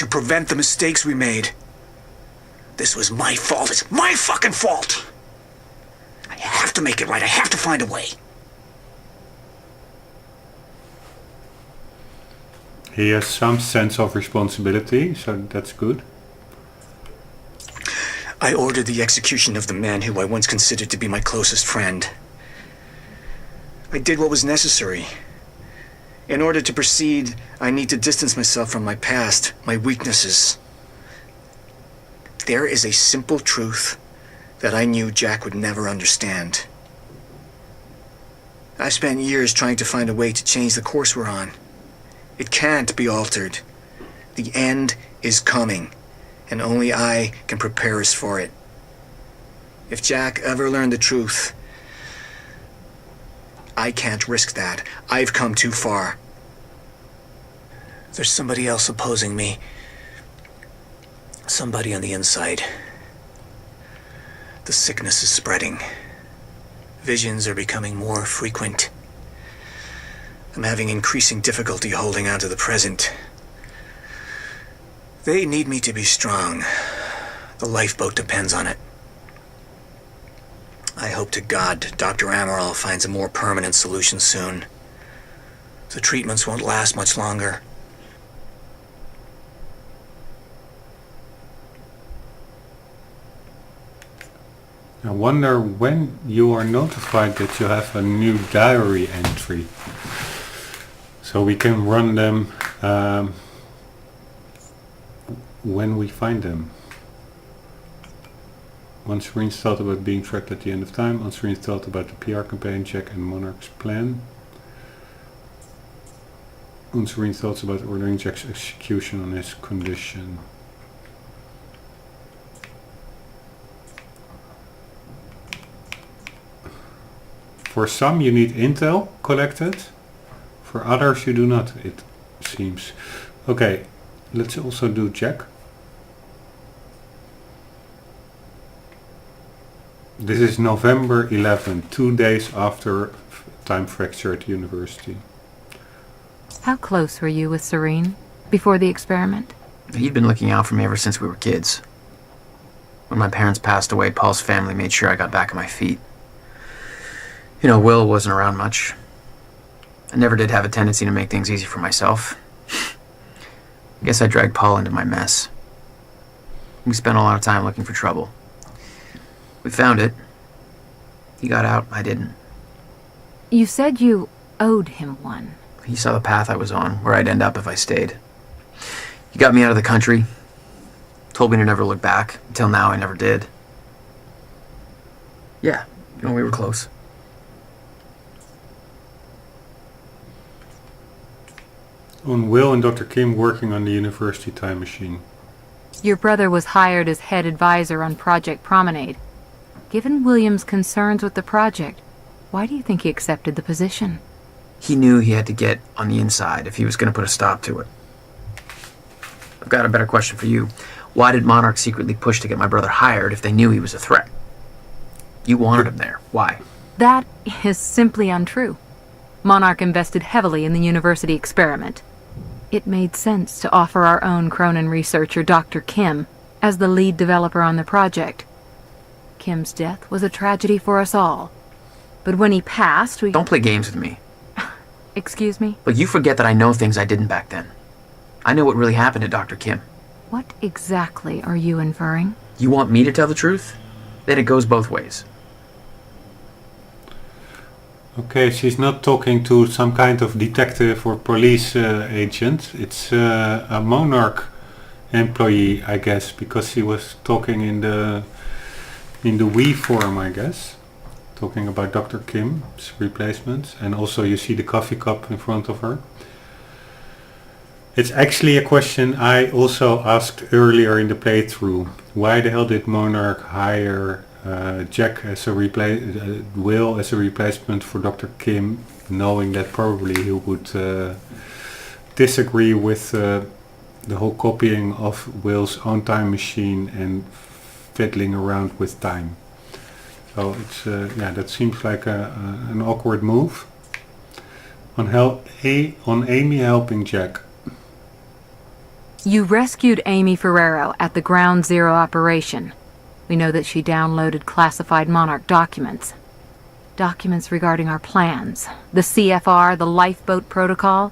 prevent the mistakes we made. This was my fault. It's my fucking fault. I have to make it right. I have to find a way. He has some sense of responsibility, so that's good. I ordered the execution of the man who I once considered to be my closest friend. I did what was necessary. In order to proceed, I need to distance myself from my past, my weaknesses. There is a simple truth that I knew Jack would never understand. I spent years trying to find a way to change the course we're on. It can't be altered. The end is coming, and only I can prepare us for it. If Jack ever learned the truth, I can't risk that. I've come too far. There's somebody else opposing me. Somebody on the inside. The sickness is spreading. Visions are becoming more frequent. I'm having increasing difficulty holding on to the present. They need me to be strong. The lifeboat depends on it. I hope to God Dr. Amaral finds a more permanent solution soon. The treatments won't last much longer. I wonder when you are notified that you have a new diary entry. So we can run them when we find them. On-screen thought about being tracked at the end of time. On-screen thought about the PR campaign, Jack and Monarch's plan. On-screen thoughts about ordering Jack's execution on his condition. For some you need intel collected. For others you do not, it seems. Okay, let's also do Jack. This is November 11, 2 days after time fracture at university. How close were you with Serene before the experiment? He'd been looking out for me ever since we were kids. When my parents passed away, Paul's family made sure I got back on my feet. You know, Will wasn't around much. I never did have a tendency to make things easy for myself. I guess I dragged Paul into my mess. We spent a lot of time looking for trouble. We found it. He got out, I didn't. You said you owed him one. He saw the path I was on, where I'd end up if I stayed. He got me out of the country. Told me to never look back. Until now, I never did. Yeah, we were close. On Will and Dr. Kim working on the university time machine. Your brother was hired as head advisor on Project Promenade. Given William's concerns with the project, why do you think he accepted the position? He knew he had to get on the inside if he was going to put a stop to it. I've got a better question for you. Why did Monarch secretly push to get my brother hired if they knew he was a threat? You wanted him there. Why? That is simply untrue. Monarch invested heavily in the university experiment. It made sense to offer our own Cronin researcher, Dr. Kim, as the lead developer on the project. Kim's death was a tragedy for us all. But when he passed, we... Don't play games with me. Excuse me? But you forget that I know things I didn't back then. I know what really happened to Dr. Kim. What exactly are you inferring? You want me to tell the truth? Then it goes both ways. Okay, she's not talking to some kind of detective or police agent. It's a Monarch employee, I guess, because she was talking in the we form, I guess. Talking about Dr. Kim's replacement. And also you see the coffee cup in front of her. It's actually a question I also asked earlier in the playthrough. Why the hell did Monarch hire Jack as a Will as a replacement for Dr. Kim, knowing that probably he would disagree with the whole copying of Will's own time machine and fiddling around with time. So it's that seems like an awkward move. On Amy helping Jack. You rescued Amy Ferrero at the Ground Zero operation. We know that she downloaded classified Monarch documents. Documents regarding our plans, the CFR, the lifeboat protocol.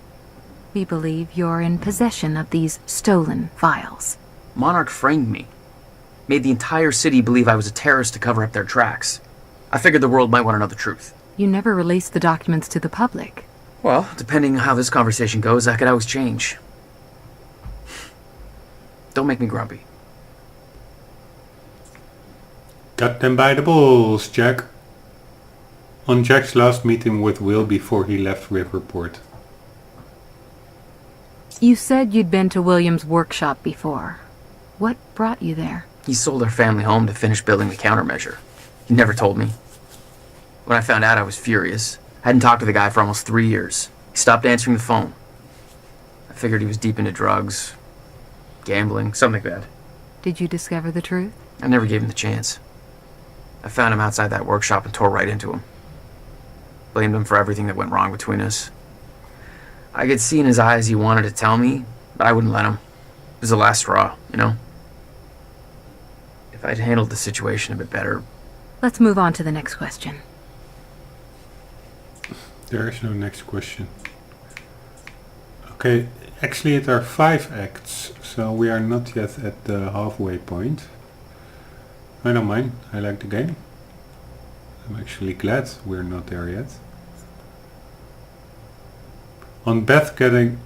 We believe you're in possession of these stolen files. Monarch framed me. Made the entire city believe I was a terrorist to cover up their tracks. I figured the world might want to know the truth. You never released the documents to the public. Well, depending on how this conversation goes, that could always change. Don't make me grumpy. Got them by the balls, Jack. On Jack's last meeting with Will before he left Riverport. You said you'd been to William's workshop before. What brought you there? He sold our family home to finish building the countermeasure. He never told me. When I found out, I was furious. I hadn't talked to the guy for almost 3 years. He stopped answering the phone. I figured he was deep into drugs, gambling, something like that. Did you discover the truth? I never gave him the chance. I found him outside that workshop and tore right into him. Blamed him for everything that went wrong between us. I could see in his eyes he wanted to tell me, but I wouldn't let him. It was the last straw, you know? If I'd handled the situation a bit better... Let's move on to the next question. There is no next question. Okay, actually there are 5 acts, so we are not yet at the halfway point. I don't mind, I like the game. I'm actually glad we're not there yet. On Beth getting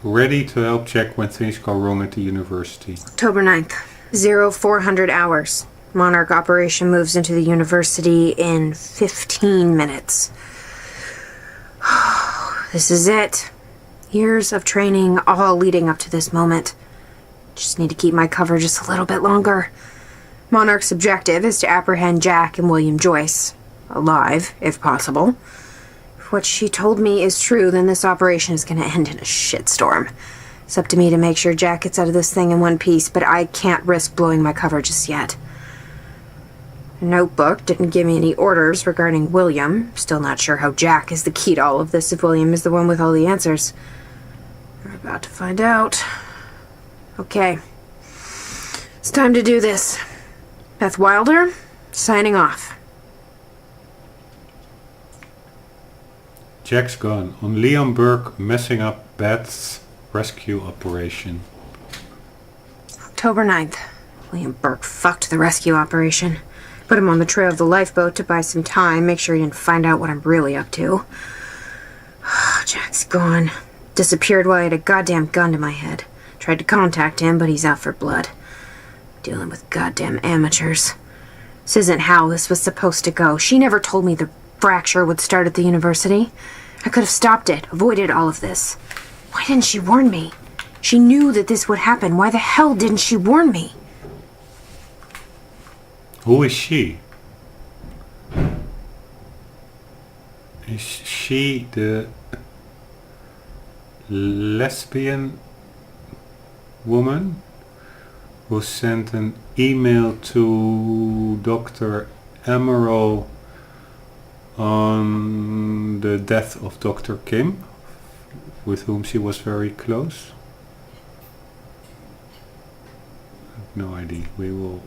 ready to help Jack when things go wrong at the university. October 9th, 0400 hours. Monarch operation moves into the university in 15 minutes. This is it. Years of training, all leading up to this moment. Just need to keep my cover just a little bit longer. Monarch's objective is to apprehend Jack and William Joyce. Alive, if possible. If what she told me is true, then this operation is going to end in a shitstorm. It's up to me to make sure Jack gets out of this thing in one piece, but I can't risk blowing my cover just yet. The notebook didn't give me any orders regarding William. Still not sure how Jack is the key to all of this if William is the one with all the answers. We're about to find out. Okay. It's time to do this. Beth Wilder, signing off. Jack's gone. On Liam Burke messing up Beth's rescue operation. October 9th. Liam Burke fucked the rescue operation. Put him on the trail of the lifeboat to buy some time, make sure he didn't find out what I'm really up to. Jack's gone. Disappeared while I had a goddamn gun to my head. Tried to contact him, but he's out for blood. Dealing with goddamn amateurs. This isn't how this was supposed to go. She never told me the fracture would start at the university. I could have stopped it, avoided all of this. Why didn't she warn me? She knew that this would happen. Why the hell didn't she warn me? Who is she? Is she the lesbian woman who sent an email to Dr. Emerald on the death of Dr. Kim, with whom she was very close? I have no idea. We will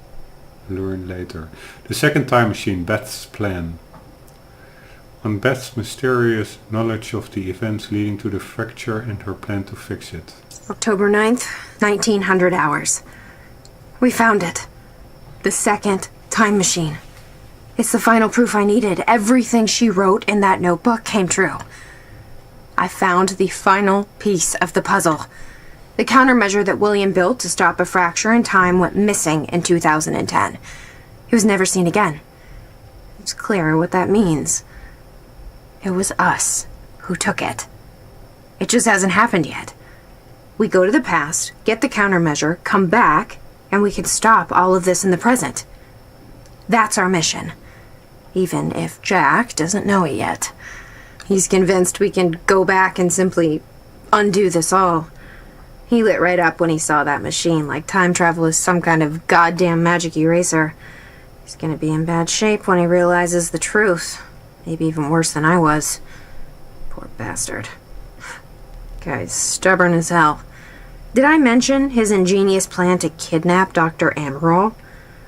learn later. The second time machine, Beth's plan. On Beth's mysterious knowledge of the events leading to the fracture and her plan to fix it. October 9th, 1900 hours. We found it. The second time machine. It's the final proof I needed. Everything she wrote in that notebook came true. I found the final piece of the puzzle. The countermeasure that William built to stop a fracture in time went missing in 2010. It was never seen again. It's clear what that means. It was us who took it. It just hasn't happened yet. We go to the past, get the countermeasure, come back, and we can stop all of this in the present. That's our mission. Even if Jack doesn't know it yet. He's convinced we can go back and simply undo this all. He lit right up when he saw that machine, like time travel is some kind of goddamn magic eraser. He's gonna be in bad shape when he realizes the truth. Maybe even worse than I was. Poor bastard. Guy's stubborn as hell. Did I mention his ingenious plan to kidnap Dr. Amaral?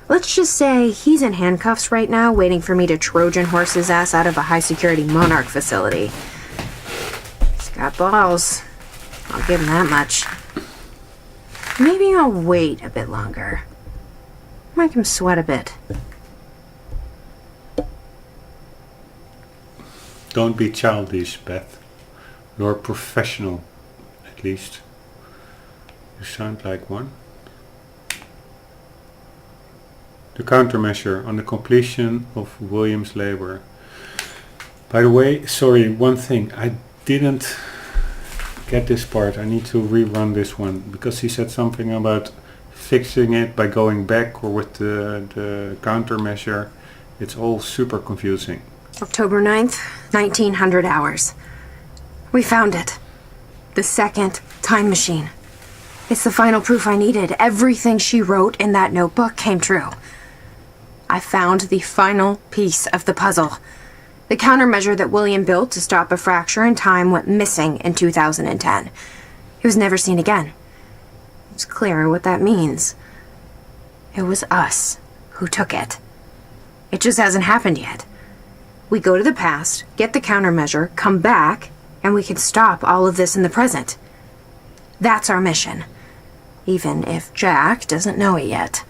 Let's just say he's in handcuffs right now, waiting for me to Trojan horse his ass out of a high-security Monarch facility. He's got balls. I'll give him that much. Maybe I'll wait a bit longer. Make him sweat a bit. Don't be childish, Beth. You're professional, at least. You sound like one. The countermeasure on the completion of William's labor. By the way, sorry, one thing. I didn't get this part. I need to rerun this one because he said something about fixing it by going back or with the countermeasure. It's all super confusing. October 9th, 1900 hours. We found it. The second time machine. It's the final proof I needed. Everything she wrote in that notebook came true. I found the final piece of the puzzle. The countermeasure that William built to stop a fracture in time went missing in 2010. It was never seen again. It's clear what that means. It was us who took it. It just hasn't happened yet. We go to the past, get the countermeasure, come back, and we can stop all of this in the present. That's our mission. Even if Jack doesn't know it yet.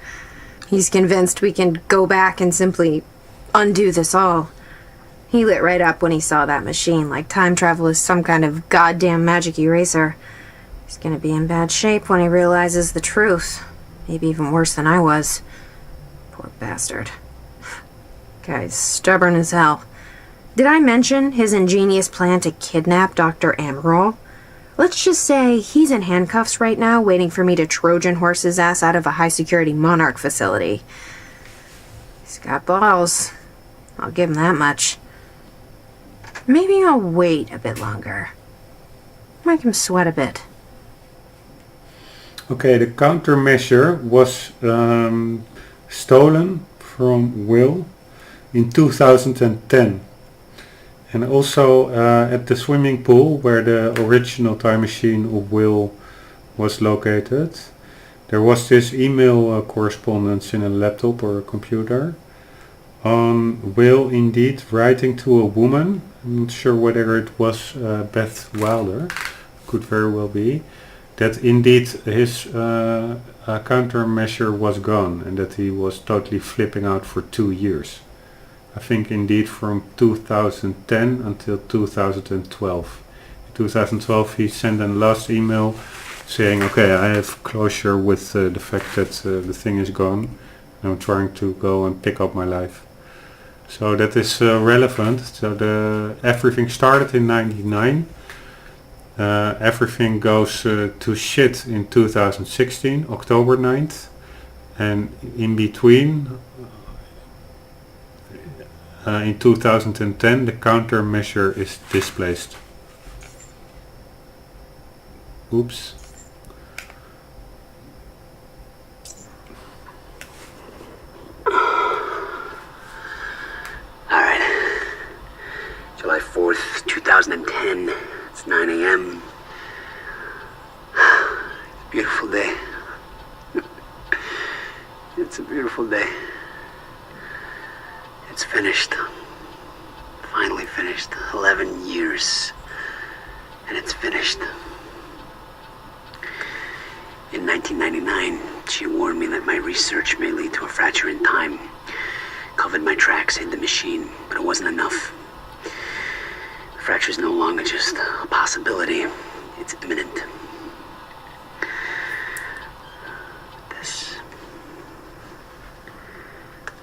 He's convinced we can go back and simply undo this all. He lit right up when he saw that machine, like time travel is some kind of goddamn magic eraser. He's gonna be in bad shape when he realizes the truth. Maybe even worse than I was. Poor bastard. Guy's stubborn as hell. Did I mention his ingenious plan to kidnap Dr. Amaral? Let's just say he's in handcuffs right now, waiting for me to Trojan horse his ass out of a high-security Monarch facility. He's got balls. I'll give him that much. Maybe I'll wait a bit longer. Make him sweat a bit. Okay, the countermeasure was stolen from Will in 2010. And also at the swimming pool where the original time machine of Will was located, there was this email correspondence in a laptop or a computer on Will indeed writing to a woman. I'm not sure whether it was Beth Wilder, could very well be, that indeed his countermeasure was gone and that he was totally flipping out for 2 years. I think indeed from 2010 until 2012. In 2012 he sent a last email saying, okay, I have closure with the fact that the thing is gone. I'm trying to go and pick up my life. So that is relevant. So everything started in 99. Everything goes to shit in 2016, October 9th. And in between, in 2010, the countermeasure is displaced. Oops. Alright. July 4th, 2010. It's 9 a.m. Beautiful day. It's a beautiful day. It's finished. Finally finished. 11 years. And it's finished. In 1999, she warned me that my research may lead to a fracture in time. Covered my tracks in the machine, but it wasn't enough. The fracture's no longer just a possibility. It's imminent.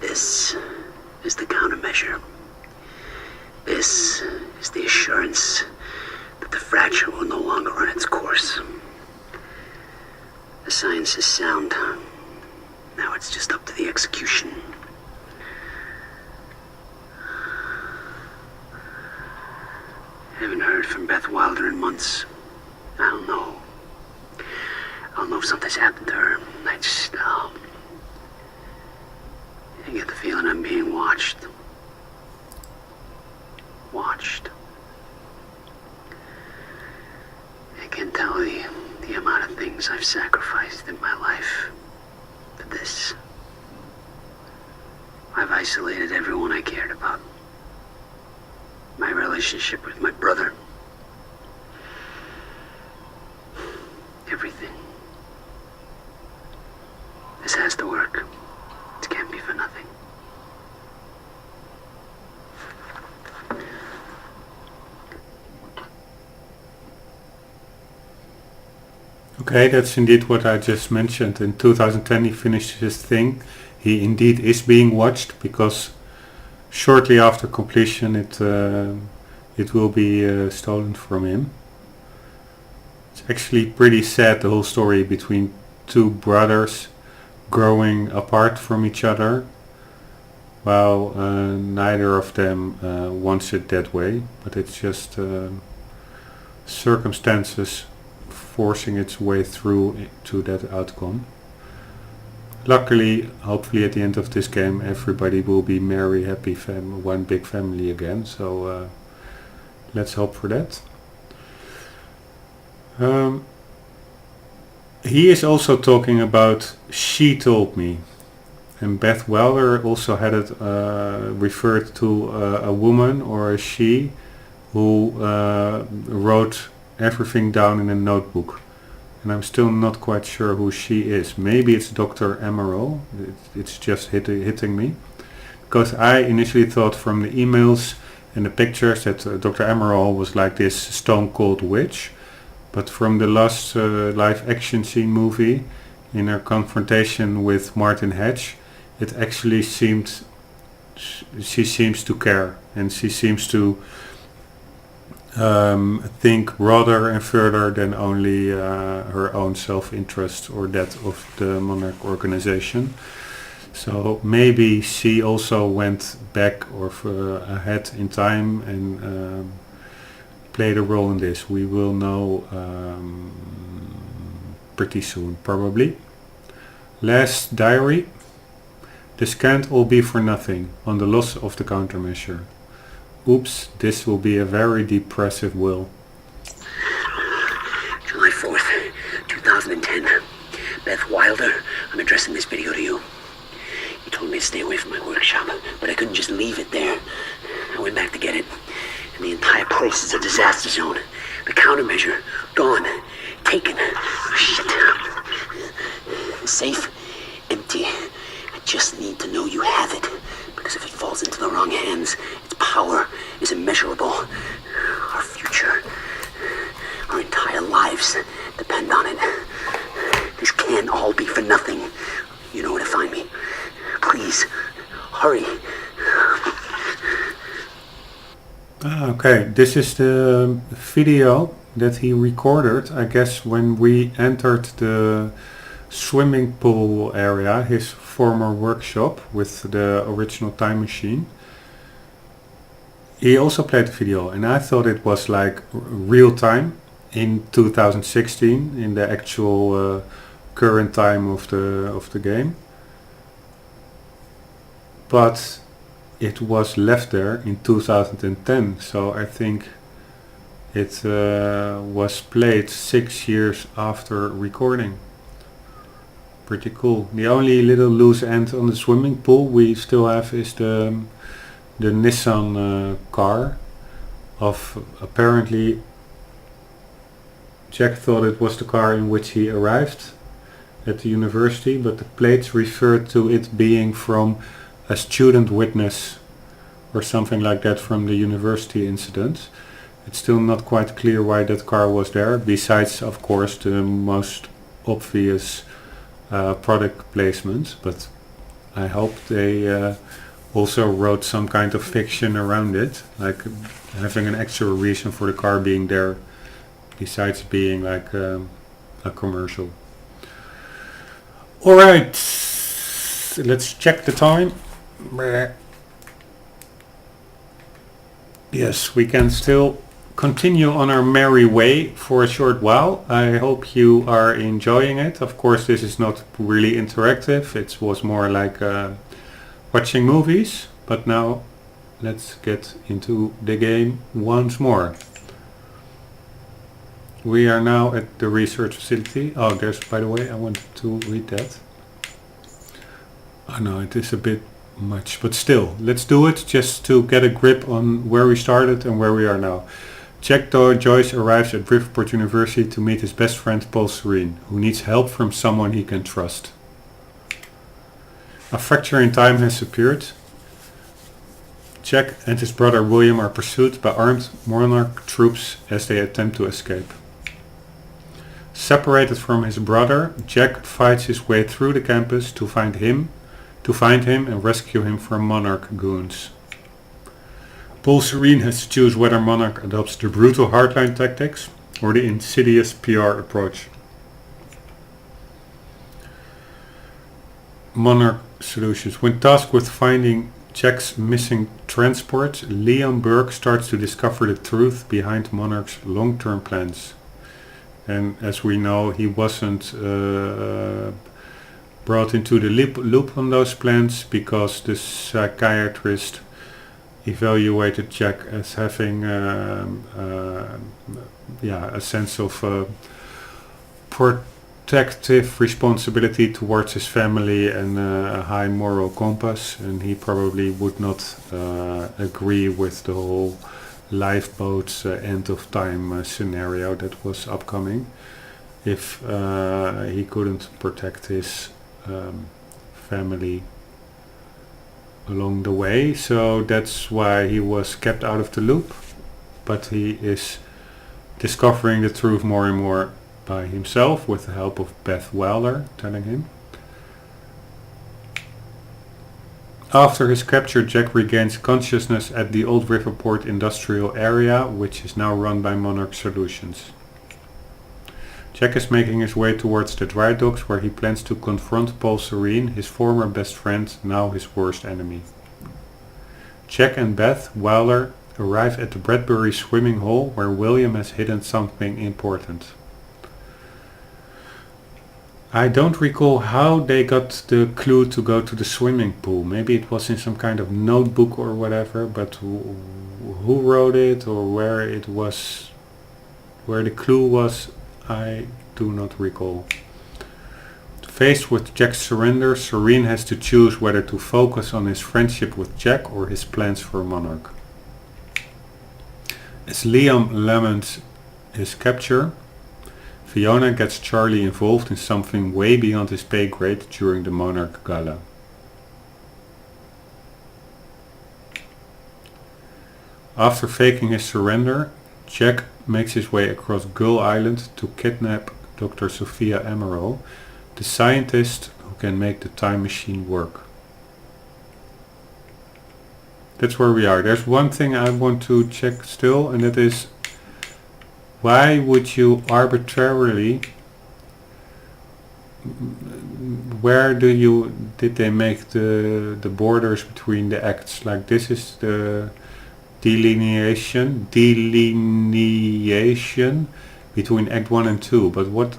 This is the countermeasure. This is the assurance that the fracture will no longer run its course. The science is sound. Now it's just up to the execution. I haven't heard from Beth Wilder in months. I don't know. I don't know if something's happened to her. I get the feeling I'm being watched. Watched. I can't tell the amount of things I've sacrificed in my life for this. I've isolated everyone I cared about. My relationship with my brother. Everything. This has to work. It can't be for nothing. Okay, that's indeed what I just mentioned. In 2010 he finished his thing. He indeed is being watched because shortly after completion it will be stolen from him. It's actually pretty sad, the whole story between two brothers growing apart from each other, while neither of them wants it that way, but it's just circumstances forcing its way through to that outcome. Luckily, hopefully at the end of this game everybody will be merry, happy, one big family again, so let's hope for that. He is also talking about "she told me", and Beth Wilder also had it referred to a woman or a she who wrote everything down in a notebook, and I'm still not quite sure who she is. Maybe it's Dr. Emerald. It's just hitting me, because I initially thought from the emails and the pictures that Dr. Emerald was like this stone cold witch. But from the last live action scene movie, in her confrontation with Martin Hedge, it actually seemed she seems to care, and she seems to think rather and further than only her own self-interest or that of the Monarch organization. So maybe she also went back or ahead in time and played a role in this. We will know pretty soon, probably. Last diary. This can't all be for nothing on the loss of the countermeasure. Oops, this will be a very depressive will. July 4th, 2010. Beth Wilder, I'm addressing this video to you. You told me to stay away from my workshop, but I couldn't just leave it there. I went back to get it, and the entire place is a disaster zone. The countermeasure, gone, taken. Oh, shit. The safe, empty. I just need to know you have it, because if it falls into the wrong hands, its power is immeasurable. Our future, our entire lives depend on it. Hurry. Okay, this is the video that he recorded, I guess, when we entered the swimming pool area, his former workshop with the original time machine. He also played the video, and I thought it was like real time in 2016, in the actual current time of the game. But it was left there in 2010, so I think it was played 6 years after recording. Pretty cool. The only little loose end on the swimming pool we still have is the Nissan car. Apparently Jack thought it was the car in which he arrived at the university, but the plates referred to it being from a student witness or something like that from the university incident. It's still not quite clear why that car was there, besides of course the most obvious product placement, but I hope they also wrote some kind of fiction around it, like having an extra reason for the car being there besides being like a commercial. Alright, let's check the time. Yes, we can still continue on our merry way for a short while. I hope you are enjoying it. Of course, this is not really interactive. It was more like watching movies. But now let's get into the game once more. We are now at the research facility. Oh, there's, by the way, I wanted to read that. Oh no, it is a bit much, but still, let's do it just to get a grip on where we started and where we are now. Jack Joyce arrives at Riverport University to meet his best friend Paul Serene, who needs help from someone he can trust. A fracture in time has appeared. Jack and his brother William are pursued by armed Monarch troops as they attempt to escape. Separated from his brother, Jack fights his way through the campus to find him and rescue him from Monarch goons. Paul Serene has to choose whether Monarch adopts the brutal hardline tactics or the insidious PR approach. Monarch solutions. When tasked with finding Jack's missing transport, Liam Burke starts to discover the truth behind Monarch's long-term plans. And as we know, he wasn't brought into the loop on those plans because the psychiatrist evaluated Jack as having a sense of protective responsibility towards his family and a high moral compass, and he probably would not agree with the whole lifeboat end of time scenario that was upcoming if he couldn't protect his family along the way. So that's why he was kept out of the loop, but he is discovering the truth more and more by himself with the help of Beth Wilder telling him. After his capture, Jack regains consciousness at the old Riverport industrial area, which is now run by Monarch Solutions. Jack is making his way towards the dry docks where he plans to confront Paul Serene, his former best friend, now his worst enemy. Jack and Beth Wilder arrive at the Bradbury swimming hole where William has hidden something important. I don't recall how they got the clue to go to the swimming pool. Maybe it was in some kind of notebook or whatever, but who wrote it or where it was, where the clue was, I do not recall. Faced with Jack's surrender, Serene has to choose whether to focus on his friendship with Jack or his plans for Monarch. As Liam laments his capture, Fiona gets Charlie involved in something way beyond his pay grade during the Monarch Gala. After faking his surrender, Jack makes his way across Gull Island to kidnap Dr. Sophia Emerald, the scientist who can make the time machine work. That's where we are. There's one thing I want to check still, and that is, why would you arbitrarily, where did they make the borders between the acts? Like, this is the delineation between Act 1 and 2, but what?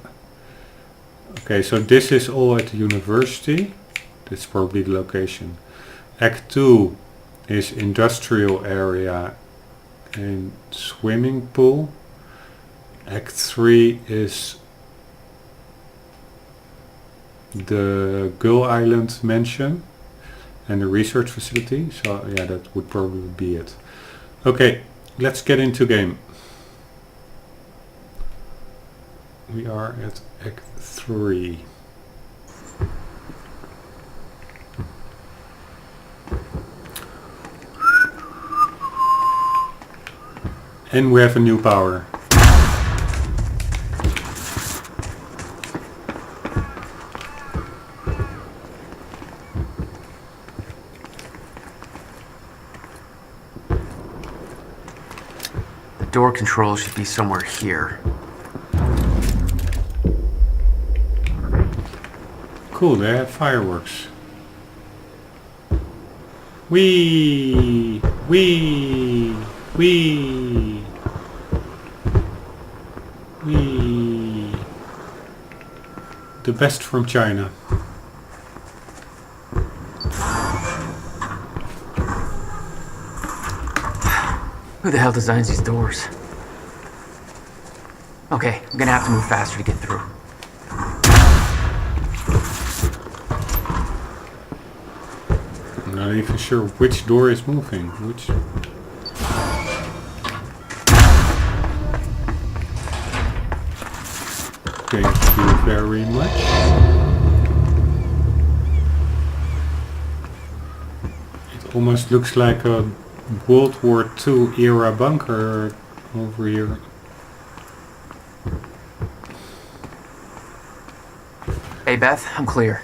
Okay, so this is all at the university. That's probably the location. Act 2 is industrial area and swimming pool. Act 3 is the Gull Island mansion and the research facility. So yeah, that would probably be it. Okay, let's get into game. We are at Act 3. And we have a new power. The door control should be somewhere here. Cool, they have fireworks. Wee! Wee! Wee! Wee! The best from China. Who the hell designs these doors? Okay, I'm gonna have to move faster to get through. I'm not even sure which door is moving. Which? Thank you very much. It almost looks like a World War II era bunker over here. Hey Beth, I'm clear.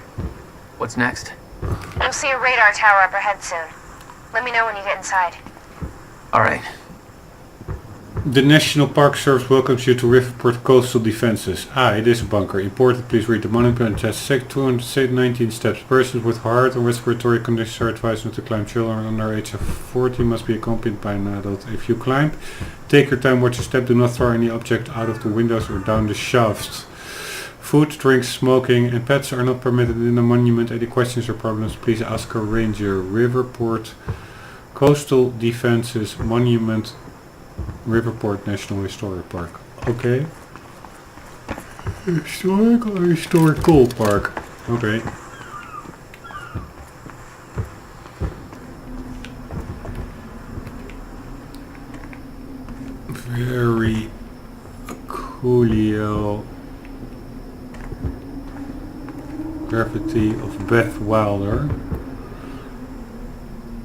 What's next? You'll see a radar tower up ahead soon. Let me know when you get inside. Alright. The National Park Service welcomes you to Riverport Coastal Defenses. Ah, it is a bunker. Important, please read the monument. It has 219 steps. Persons with heart or respiratory conditions are advised not to climb. Children under age of 14 must be accompanied by an adult. If you climb, take your time, watch your step. Do not throw any object out of the windows or down the shafts. Food, drinks, smoking and pets are not permitted in the monument. Any questions or problems, please ask a ranger. Riverport Coastal Defenses Monument, Riverport National Historic Park. Okay. Historical park. Okay. Very coolio. Gravity of Beth Wilder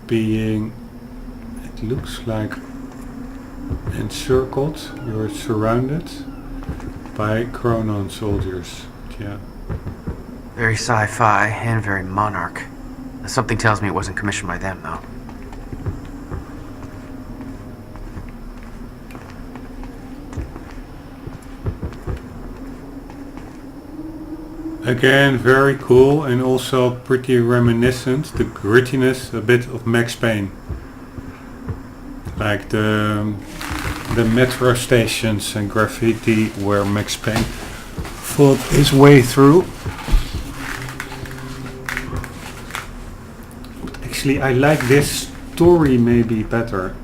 being, it looks like, encircled. You're surrounded by Chronon soldiers. Yeah. Very sci-fi and very Monarch. Something tells me it wasn't commissioned by them, though. Again, very cool and also pretty reminiscent. The grittiness, a bit of Max Payne. Like the metro stations and graffiti where Max Payne fought his way through. But actually, I like this story maybe better.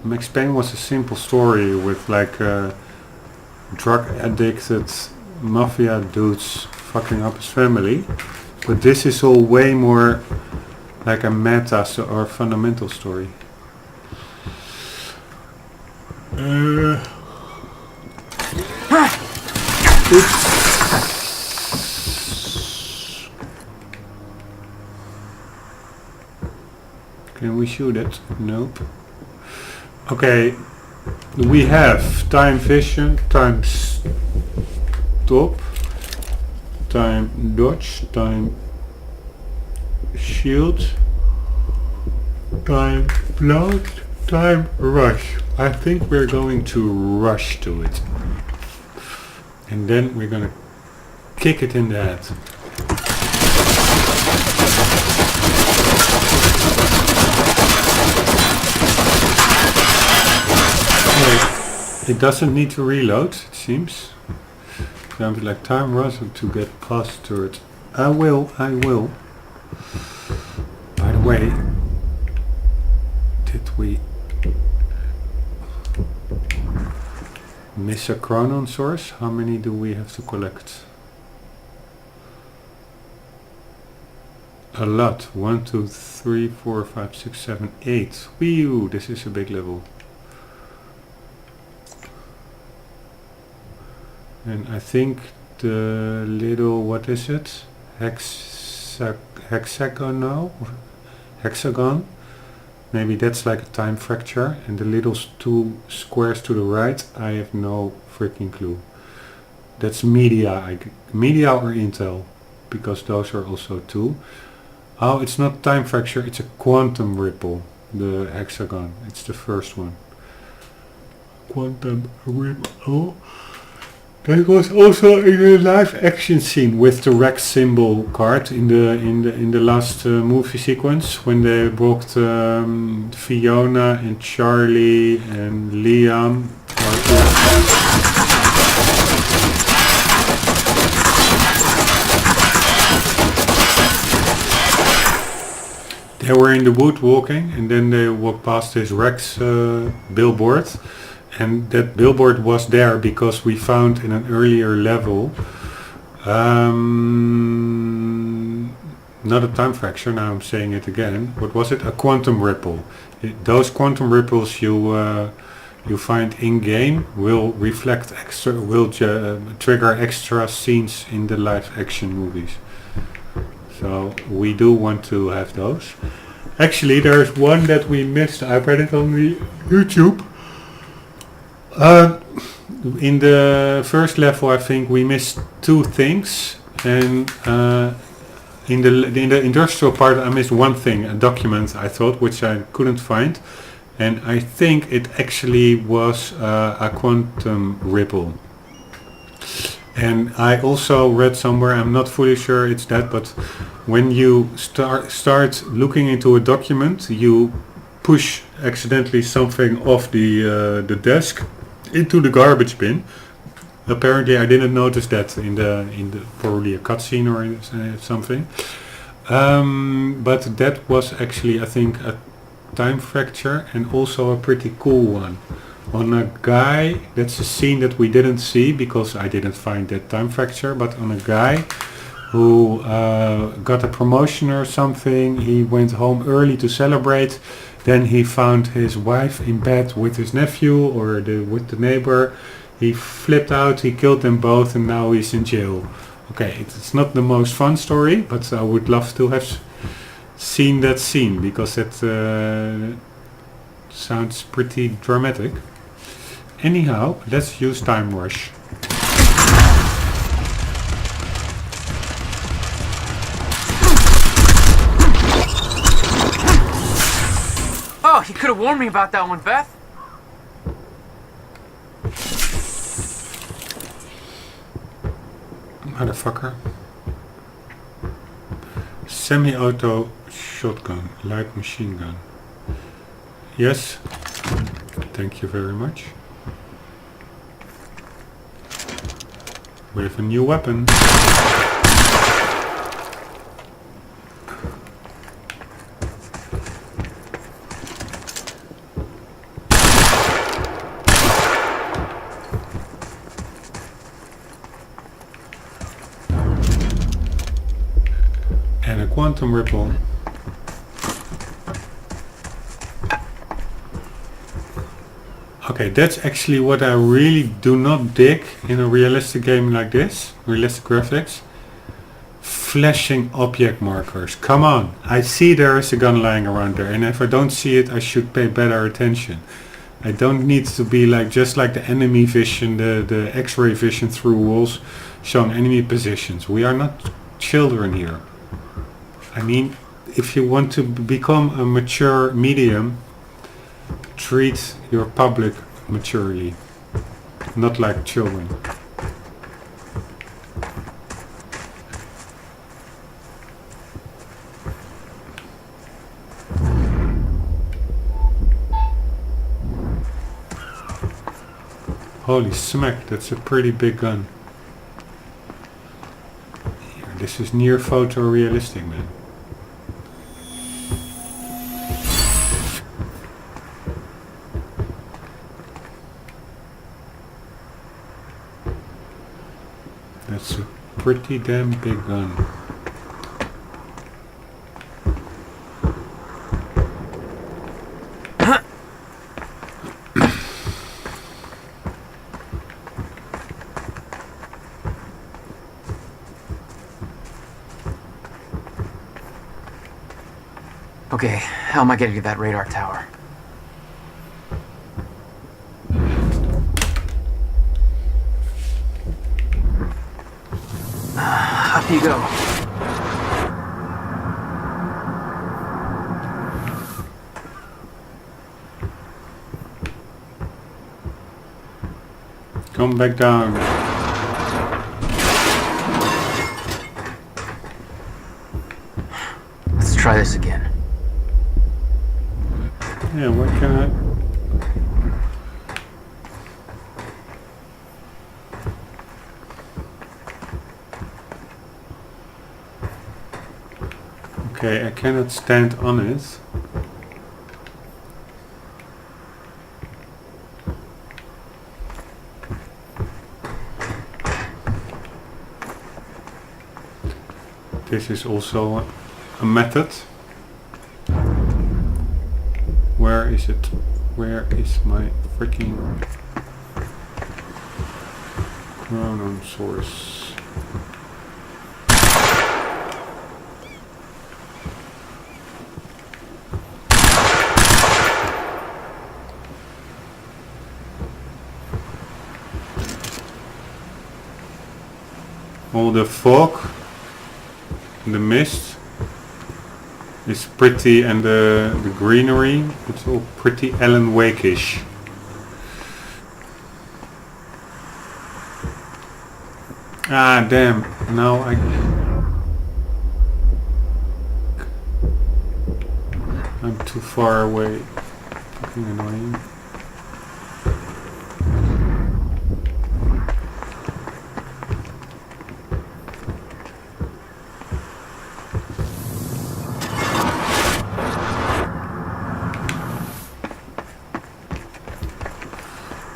Max Payne was a simple story with like drug addicted mafia dudes fucking up his family, but this is all way more like a meta or fundamental story. Oops. Can we shoot it? Nope. Okay, we have time vision, time stop, time dodge, time shield, Time blood, time rush. I think we're going to rush to it. And then we're gonna kick it in the head. It doesn't need to reload, it seems. Sounds like time rush to get past turret. I will. By the way, did we miss a chronon source? How many do we have to collect? A lot. 1, 2, 3, 4, 5, 6, 7, 8. Whew, this is a big level. And I think the little, what is it? Hexagon? Maybe that's like a time fracture. And the little two squares to the right, I have no freaking clue. That's media. Media or Intel, because those are also two. Oh, it's not time fracture, it's a quantum ripple. The hexagon, it's the first one. Quantum ripple. That was also in the live action scene with the Rex symbol card in the last movie sequence when they brought Fiona and Charlie and Liam. They were in the wood walking, and then they walked past this Rex billboard. And that billboard was there because we found in an earlier level, not a time fracture, now I'm saying it again, what was it? A quantum ripple. Those quantum ripples you find in-game will reflect extra, will trigger extra scenes in the live action movies. So we do want to have those. Actually, there's one that we missed, I read it on the YouTube. In the first level, I think we missed two things, and in the industrial part, I missed one thing, a document I thought, which I couldn't find, and I think it actually was a quantum ripple. And I also read somewhere, I'm not fully sure it's that, but when you start looking into a document, you push accidentally something off the desk into the garbage bin. Apparently I didn't notice that in the probably a cutscene or something. But that was actually, I think, a time fracture and also a pretty cool one. On a guy, that's a scene that we didn't see because I didn't find that time fracture, but on a guy who got a promotion or something, he went home early to celebrate. Then he found his wife in bed with his nephew or with the neighbor. He flipped out, he killed them both, and now he's in jail. Okay, it's not the most fun story, but I would love to have seen that scene because it sounds pretty dramatic. Anyhow, let's use Time Rush. Oh, you could have warned me about that one, Beth. Motherfucker. Semi-auto shotgun, light machine gun. Yes. Thank you very much. We have a new weapon. And a quantum ripple. Okay, that's actually what I really do not dig in a realistic game like this. Realistic graphics. Flashing object markers. Come on, I see there is a gun lying around there, and if I don't see it, I should pay better attention. I don't need to be like just like the enemy vision, the X-ray vision through walls showing enemy positions. We are not children here. I mean, if you want to become a mature medium, treat your public maturely, not like children. Holy smack, that's a pretty big gun. Yeah, this is near photorealistic, man. That's a pretty damn big gun. Okay, how am I getting to that radar tower? Up you go. Come back down. Let's try this again. Yeah, what can I... Okay, I cannot stand on it. This is also a method. Where is it? Where is my freaking chronon source? All the fog, the mist is pretty, and the greenery, it's all pretty Alan Wake-ish. Ah, damn, now I'm too far away. Fucking annoying.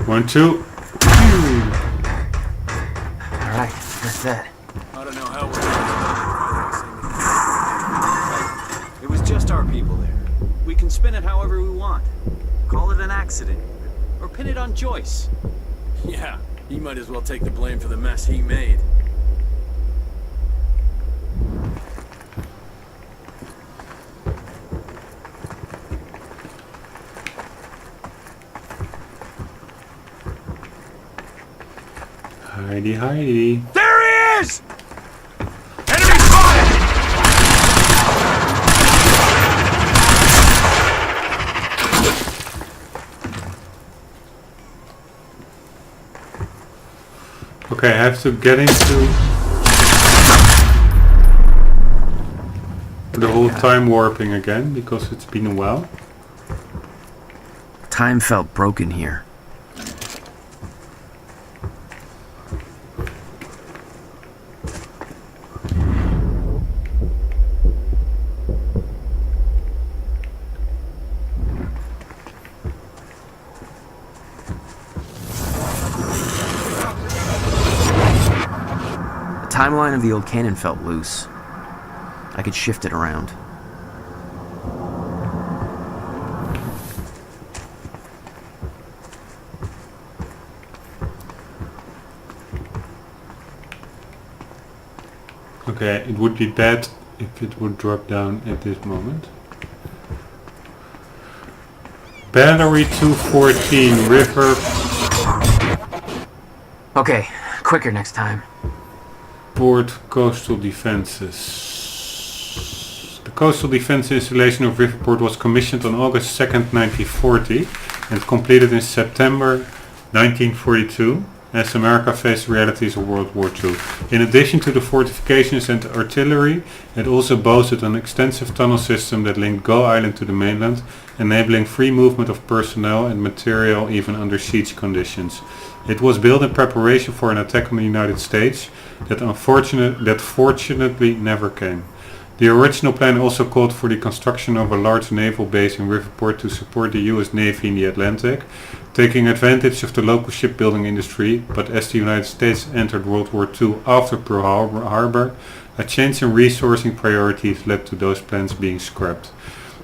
One, two. Alright, that's that. I don't know how we're... It was just our people there. We can spin it however we want. Call it an accident. Or pin it on Joyce. Yeah, he might as well take the blame for the mess he made. Heidi, Heidi. There he is! Enemy spotted! Okay, I have to get into the whole time warping again because it's been a while. Time felt broken here. The timeline of the old cannon felt loose. I could shift it around. Okay, it would be bad if it would drop down at this moment. Battery 214, river. Okay, quicker next time. Port coastal defenses. The coastal defense installation of Riverport was commissioned on August 2nd, 1940 and completed in September 1942 as America faced realities of World War II. In addition to the fortifications and artillery, it also boasted an extensive tunnel system that linked Gull Island to the mainland, enabling free movement of personnel and material even under siege conditions. It was built in preparation for an attack on the United States that fortunately never came. The original plan also called for the construction of a large naval base in Riverport to support the US Navy in the Atlantic, taking advantage of the local shipbuilding industry, but as the United States entered World War II after Pearl Harbor, a change in resourcing priorities led to those plans being scrapped.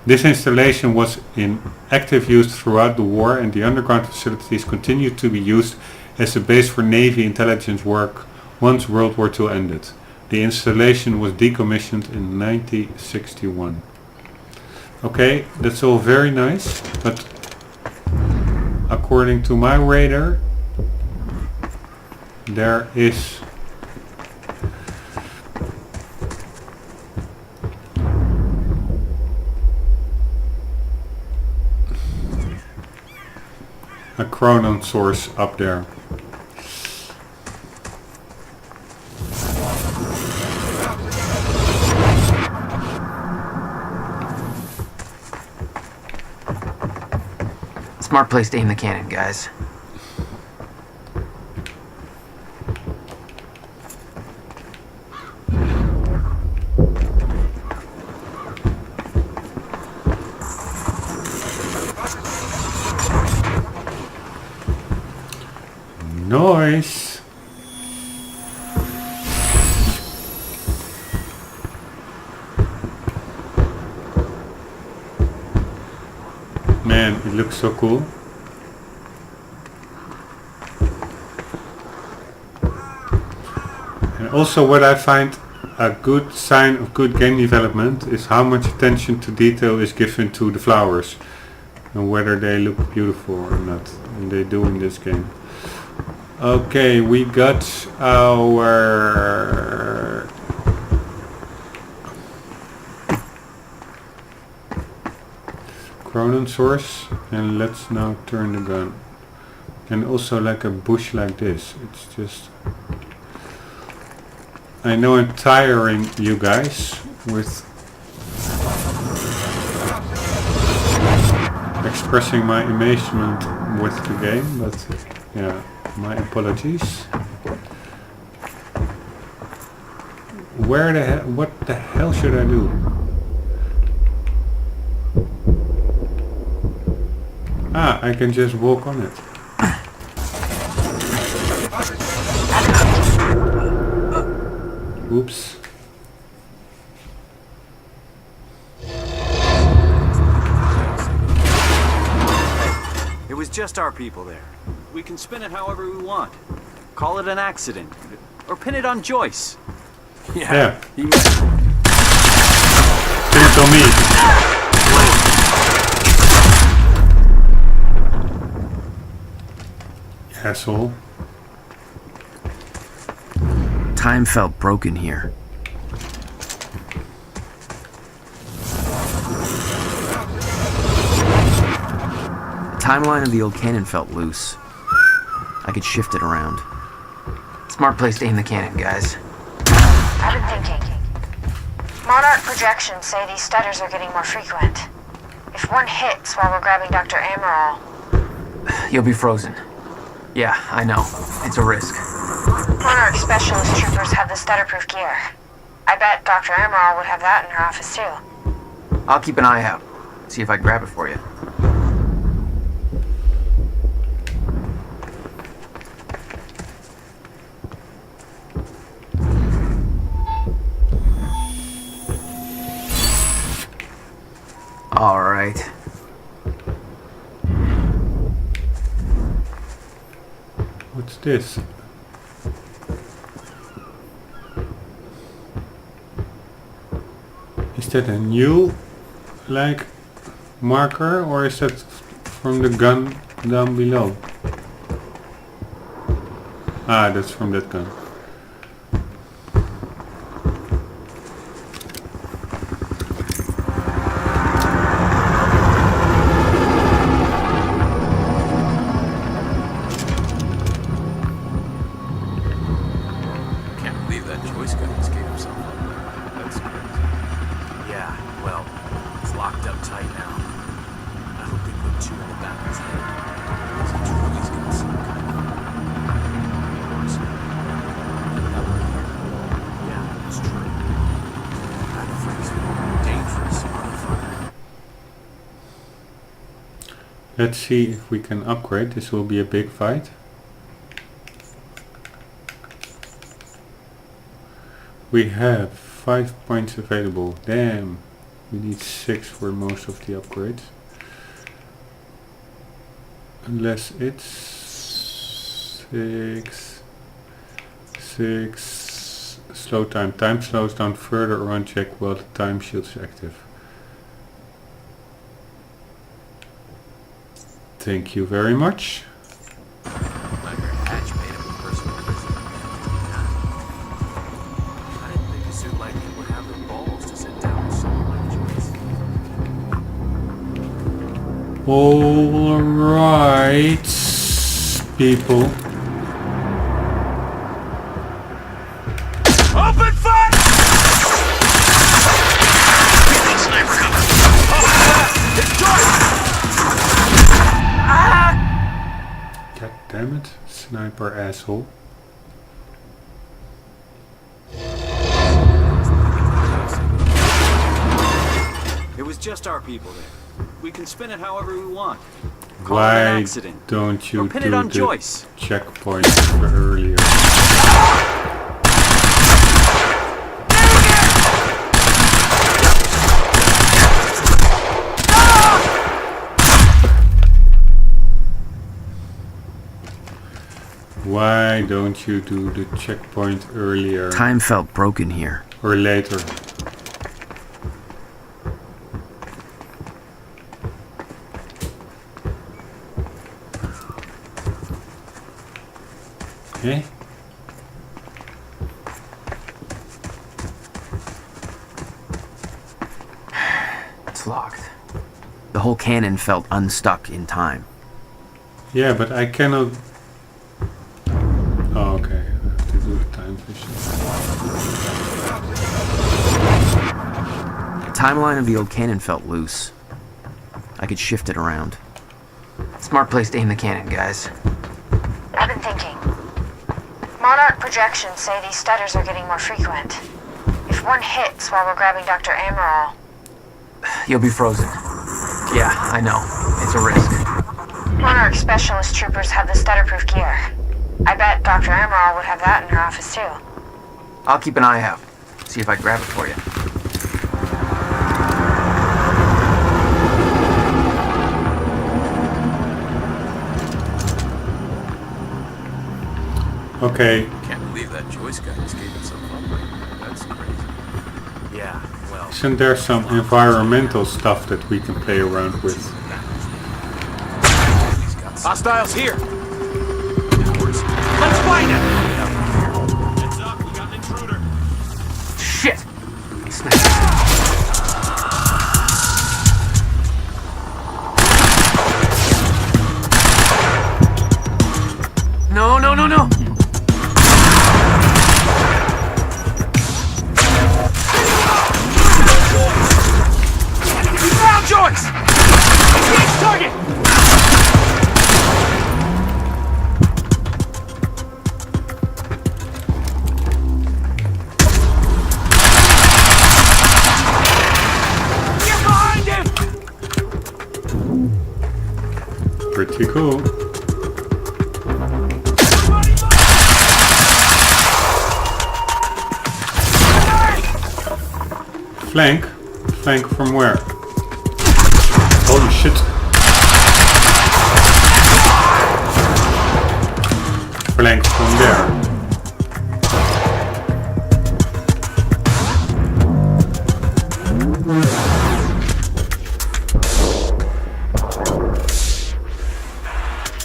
This installation was in active use throughout the war, and the underground facilities continued to be used as a base for Navy intelligence work once World War II ended. The installation was decommissioned in 1961. Okay, that's all very nice, but according to my radar, there is a chronon source up there. Smart place to aim the cannon, guys. Nice. Man, it looks so cool. And also what I find a good sign of good game development is how much attention to detail is given to the flowers and whether they look beautiful or not. And they do in this game. Okay, we got our chronon source, and let's now turn the gun. And also like a bush like this. It's just, I know I'm tiring you guys with expressing my amazement with the game, but yeah, my apologies. Where the hell, what the hell should I do? Ah, I can just walk on it. Oops. It was just our people there. We can spin it however we want. Call it an accident. Or pin it on Joyce. Yeah. Pin it on me. Asshole. Time felt broken here. The timeline of the old cannon felt loose. I could shift it around. Smart place to aim the cannon, guys. I've been thinking. Monarch projections say these stutters are getting more frequent. If one hits while we're grabbing Dr. Amaral... You'll be frozen. Yeah, I know. It's a risk. Monarch specialist troopers have the stutterproof gear. I bet Dr. Amaral would have that in her office too. I'll keep an eye out. See if I can grab it for you. All right. What's this? Is that a new, like, marker, or is that from the gun down below? Ah, that's from that gun. himself up there. That's crazy. Yeah, well, he's locked up tight now. I hope they put 2 in the back of his head. Because he truly's got some kind of... That one here. Yeah, it's true. I'm afraid he's a dangerous motherfucker. Let's see if we can upgrade. This will be a big fight. We have 5 points available. Damn. We need 6 for most of the upgrades. Unless it's 6. Slow time. Time slows down further around check while the time shield is active. Thank you very much. Alright, people. Open fire! Sniper cover. It's Joyce! God damn it, sniper asshole. It was just our people there. We can spin it however we want. Call it Why an accident. don't you Or pin do it on the Joyce. checkpoint earlier? Why don't you do the checkpoint earlier? Time felt broken here. Or later? Eh? It's locked. The whole cannon felt unstuck in time. Yeah, but I cannot... Oh, okay. I have to do the time vision. The timeline of the old cannon felt loose. I could shift it around. Smart place to aim the cannon, guys. I've been thinking. Monarch projections say these stutters are getting more frequent. If one hits while we're grabbing Dr. Amaral... You'll be frozen. Yeah, I know. It's a risk. Monarch specialist troopers have the stutterproof gear. I bet Dr. Amaral would have that in her office too. I'll keep an eye out. See if I can grab it for you. Okay. Can't believe that Joyce guy escaped himself up right there. That's crazy. Yeah, well... Isn't there some environmental stuff that we can play around with? Hostiles here! Let's find him! Heads up, we got an intruder. Shit! No, no, no, no! Ground Joyce! Engage target! Get behind him! Pretty cool. Flank? Flank from where? Holy shit. Flank from there.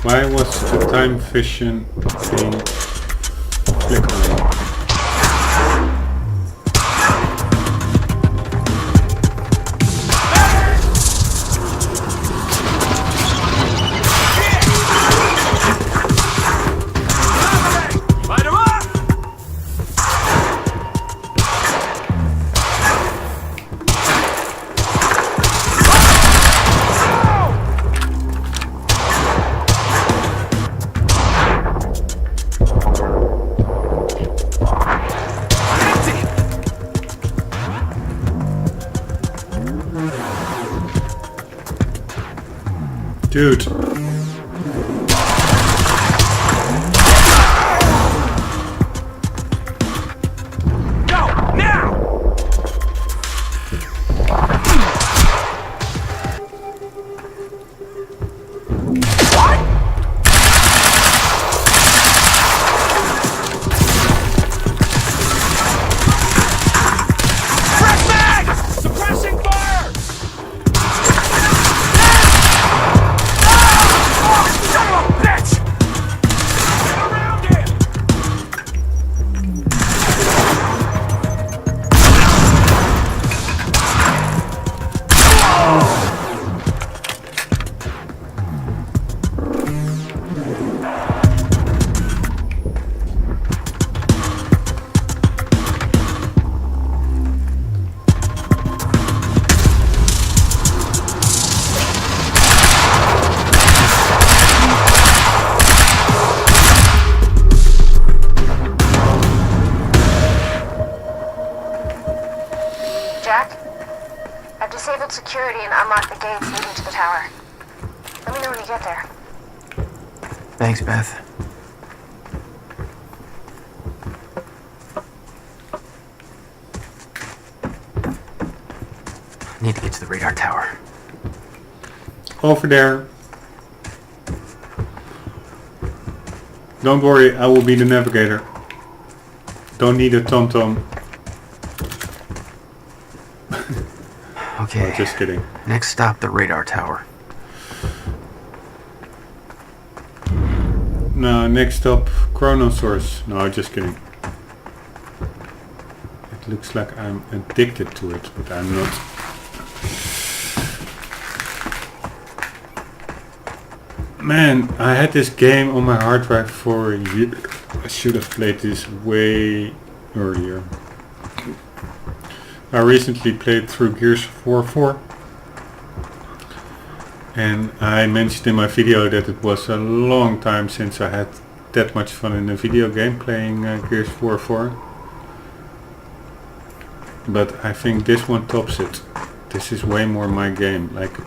Why was the time vision thing flickering? Dude. Jack, I've disabled security and unlocked the gates leading to the tower. Let me know when you get there. Thanks, Beth. I need to get to the radar tower. Over there. Don't worry, I will be the navigator. Don't need a tom-tom. Okay. Oh, just kidding. Next stop, the radar tower. No, next stop, Chronosaurus. No, just kidding. It looks like I'm addicted to it, but I'm not. Man, I had this game on my hard drive for a year. I should have played this way earlier. I recently played through Gears of War 4. And I mentioned in my video that it was a long time since I had that much fun in a video game playing Gears of War 4. But I think this one tops it. This is way more my game, like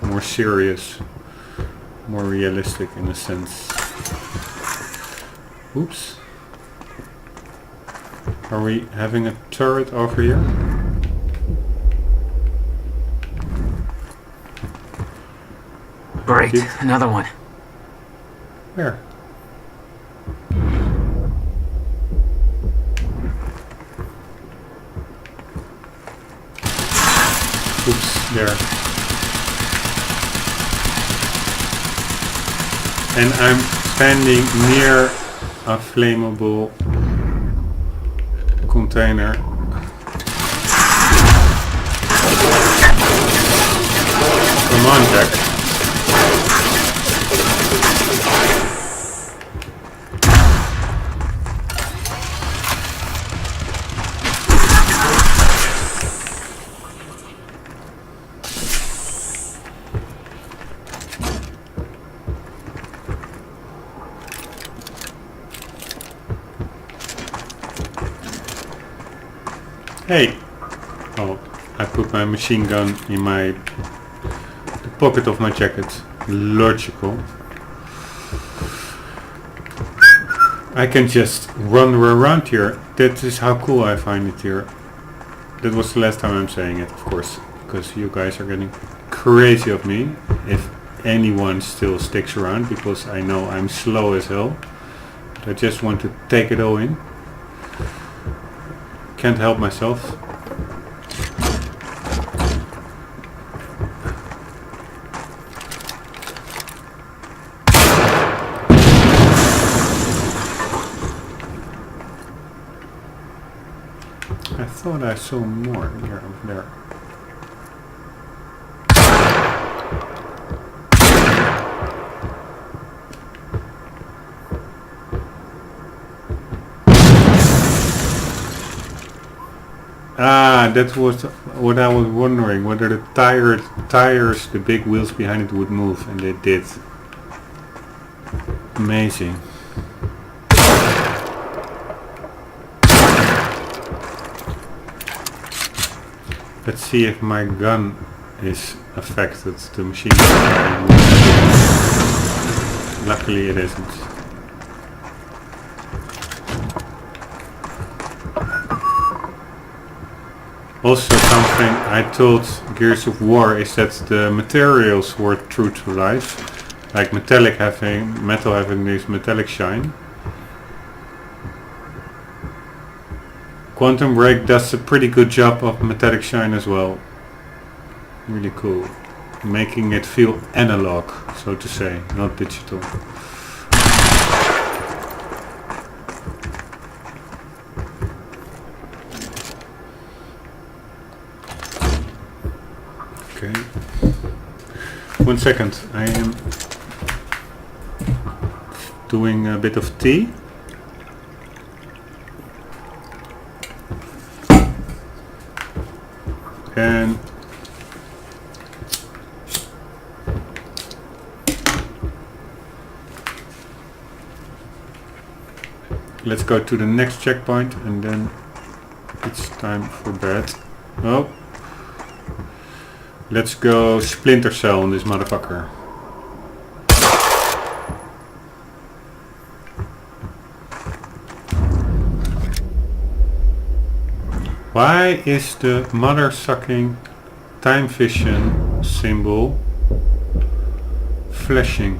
more serious, more realistic in a sense. Oops. Are we having a turret over here? Great, another one. Where? Oops, there. And I'm standing near a flammable container. Come on, Jack. Hey! Oh, I put my machine gun in the pocket of my jacket. Logical. I can just run around here. That is how cool I find it here. That was the last time I'm saying it, of course, because you guys are getting crazy of me if anyone still sticks around, because I know I'm slow as hell. But I just want to take it all in. Can't help myself. I thought I saw more here over there. Ah, that was what I was wondering, whether the tires, the big wheels behind it would move, and they did. Amazing. Let's see if my gun is affected, the machine gun. luckily it isn't. Also something I told Gears of War is that the materials were true to life. Like metal having this metallic shine. Quantum Break does a pretty good job of metallic shine as well. Really cool. Making it feel analog, so to say, not digital. Okay. 1 second, I am doing a bit of tea. And let's go to the next checkpoint and then it's time for bed. Oh. Let's go Splinter Cell on this motherfucker. Why is the mother-sucking time vision symbol flashing?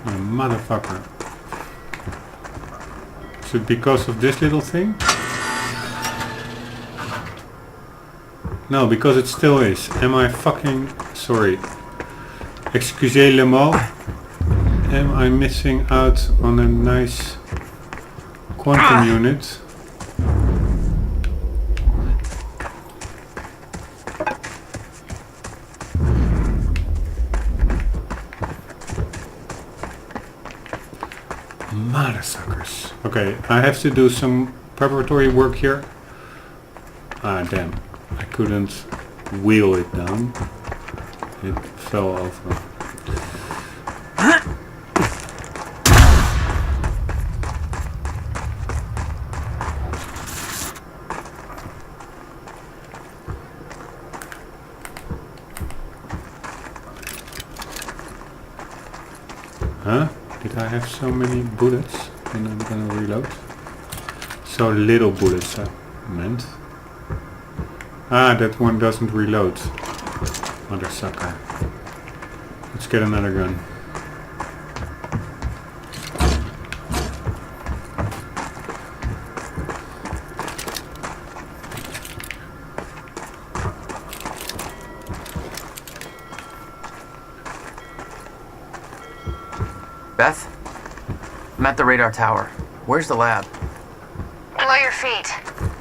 Motherfucker. Is it because of this little thing? No, because it still is. Am I fucking sorry? Excusez le mot. Am I missing out on a nice quantum unit? Mother suckers. Okay, I have to do some preparatory work here. Ah, damn. I couldn't wheel it down. It fell over. Huh? Did I have so many bullets? And I'm gonna reload. So little bullets, I meant. Ah, that one doesn't reload. Mother sucker. Let's get another gun. Beth? I'm at the radar tower. Where's the lab? Below your feet.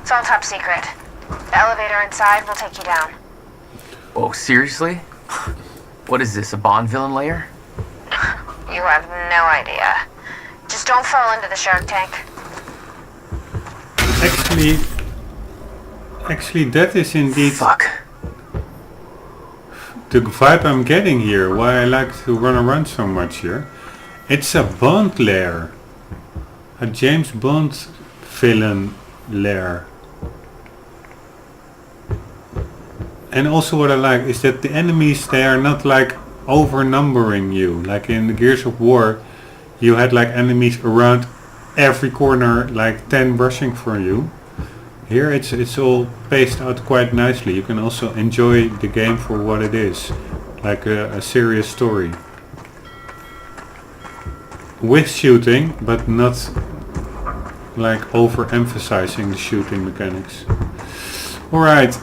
It's all top secret. The elevator inside will take you down. Oh, seriously? What is this, a Bond villain lair? You have no idea. Just don't fall into the shark tank. Actually that is indeed... Fuck. The vibe I'm getting here, why I like to run around so much here. It's a Bond lair. A James Bond villain lair. And also what I like is that the enemies, they are not like overnumbering you. Like in the Gears of War, you had like enemies around every corner, like 10 rushing for you. Here it's all paced out quite nicely. You can also enjoy the game for what it is. Like a serious story. With shooting, but not like overemphasizing the shooting mechanics. Alright.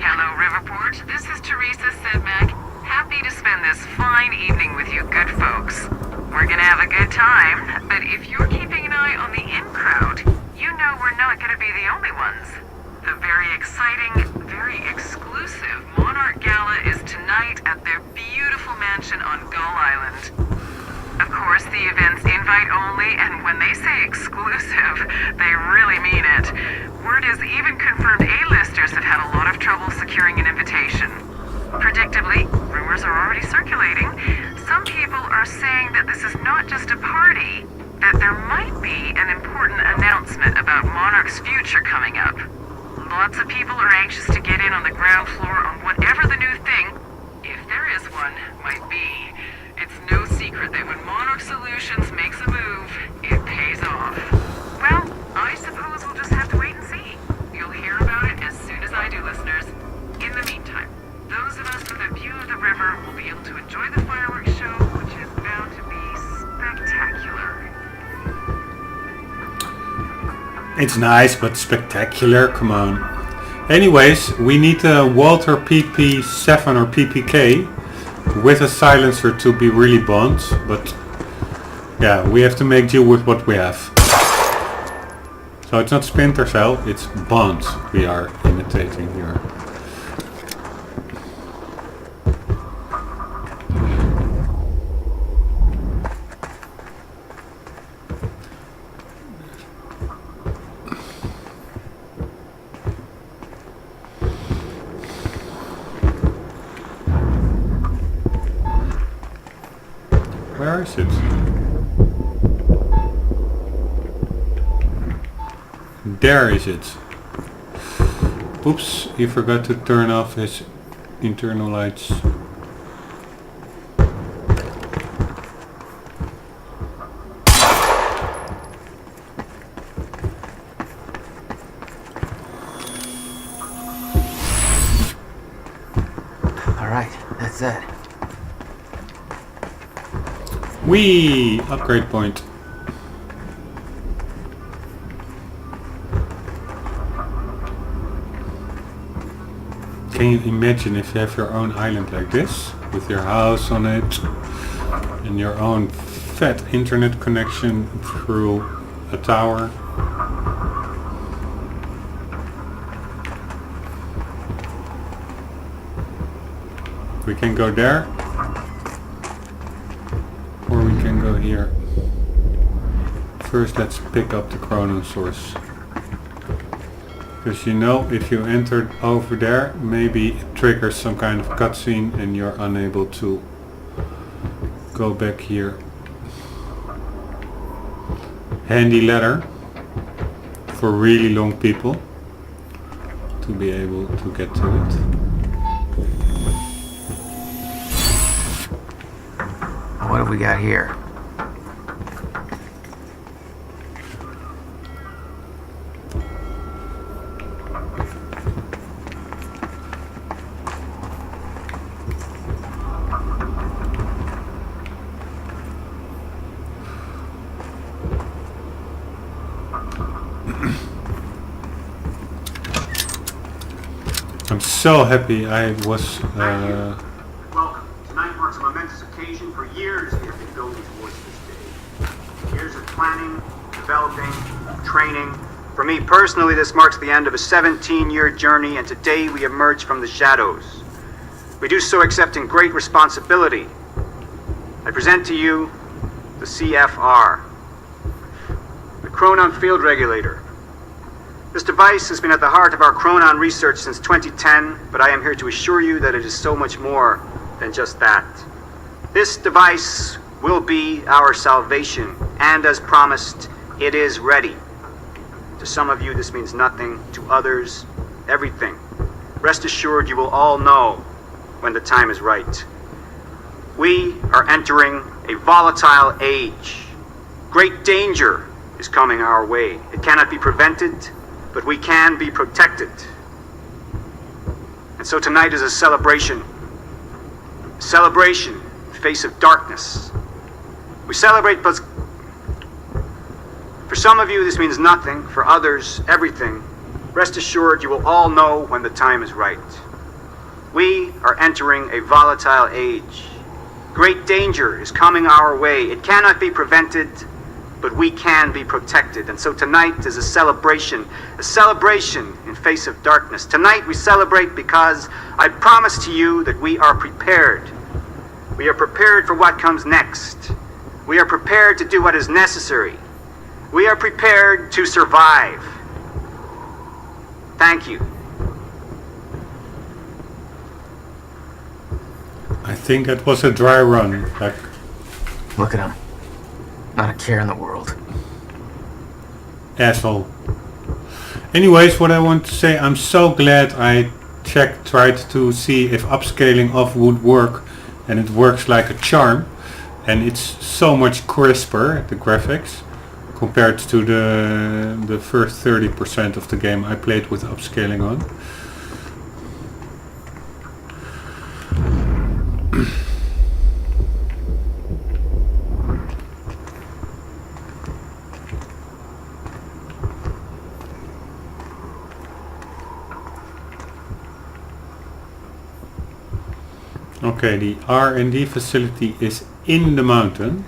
Hello, Riverport. This is Teresa Sedmak. Happy to spend this fine evening with you good folks. We're gonna have a good time, but if you're keeping an eye on the in crowd, you know we're not gonna be the only ones. The very exciting, very exclusive Monarch Gala is tonight at their beautiful mansion on Gull Island. Of course, the event's invite only, and when they say exclusive, they really mean it. Word is even confirmed A-listers have had a lot of trouble securing an invitation. Predictably, rumors are already circulating. Some people are saying that this is not just a party, that there might be an important announcement about Monarch's future coming up. Lots of people are anxious to get in on the ground floor on whatever the new thing, if there is one, might be. It's no secret that when Monarch Solutions makes a move, it pays off. Well, I suppose we'll just have to wait and see. You'll hear about it as soon as I do, listeners. In the meantime, those of us with a view of the river will be able to enjoy the fireworks show, which is bound to be spectacular. It's nice, but spectacular, come on. Anyways, we need a Walter PP7 or PPK with a silencer to be really Bond, but yeah, we have to make do with what we have. So it's not Splinter Cell, it's Bond we are imitating here. Where is it? There is it. Oops, he forgot to turn off his internal lights. Alright, that's it. Whee! Upgrade point. Can you imagine if you have your own island like this, with your house on it, and your own fat internet connection through a tower? We can go there. Or we can go here. First let's pick up the Chronon source. Because you know, if you enter over there, maybe it triggers some kind of cutscene and you're unable to go back here. Handy ladder for really long people to be able to get to it. What have we got here? I'm so happy I was Welcome. Tonight marks a momentous occasion. For years we have been building towards this day. Years of planning, developing, training. For me personally, this marks the end of a 17-year journey, and today we emerge from the shadows. We do so accepting great responsibility. I present to you the CFR, the Chronon Field Regulator. This device has been at the heart of our Chronon research since 2010, but I am here to assure you that it is so much more than just that. This device will be our salvation, and as promised, it is ready. To some of you, this means nothing. To others, everything. Rest assured, you will all know when the time is right. We are entering a volatile age. Great danger is coming our way. It cannot be prevented, but we can be protected. And so tonight is a celebration. A celebration in the face of darkness. We celebrate, but for some of you this means nothing, for others, everything. Rest assured, you will all know when the time is right. We are entering a volatile age. Great danger is coming our way. It cannot be prevented, but we can be protected. And so tonight is a celebration in face of darkness. Tonight we celebrate because I promise to you that we are prepared. We are prepared for what comes next. We are prepared to do what is necessary. We are prepared to survive. Thank you. I think it was a dry run. Like, look at him. Not a care in the world. Asshole. Anyways, what I want to say, I'm so glad I tried to see if upscaling off would work, and it works like a charm, and it's so much crisper, the graphics, compared to the first 30% of the game I played with upscaling on. Okay, the R&D facility is in the mountain.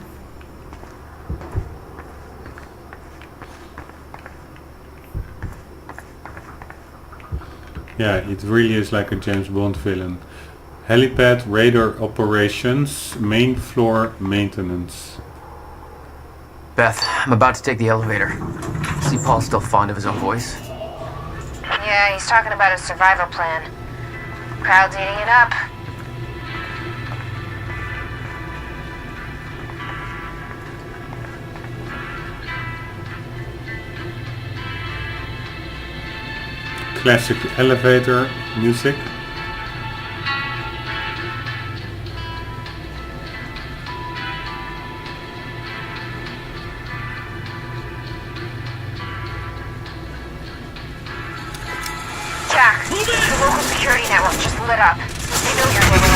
Yeah, it really is like a James Bond villain. Helipad, radar operations, main floor maintenance. Beth, I'm about to take the elevator. See Paul's still fond of his own voice? Yeah, he's talking about his survival plan. Crowd's eating it up. Classic elevator music. Jack, the local security network just lit up. They know you're here.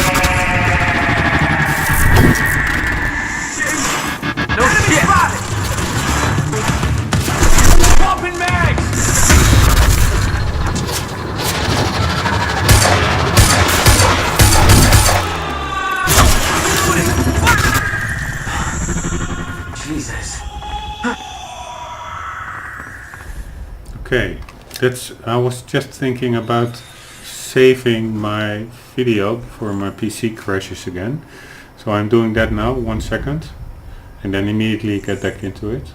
No shit! Popping mags! Jesus. Okay, I was just thinking about saving my video before my PC crashes again. So I'm doing that now, 1 second, and then immediately get back into it.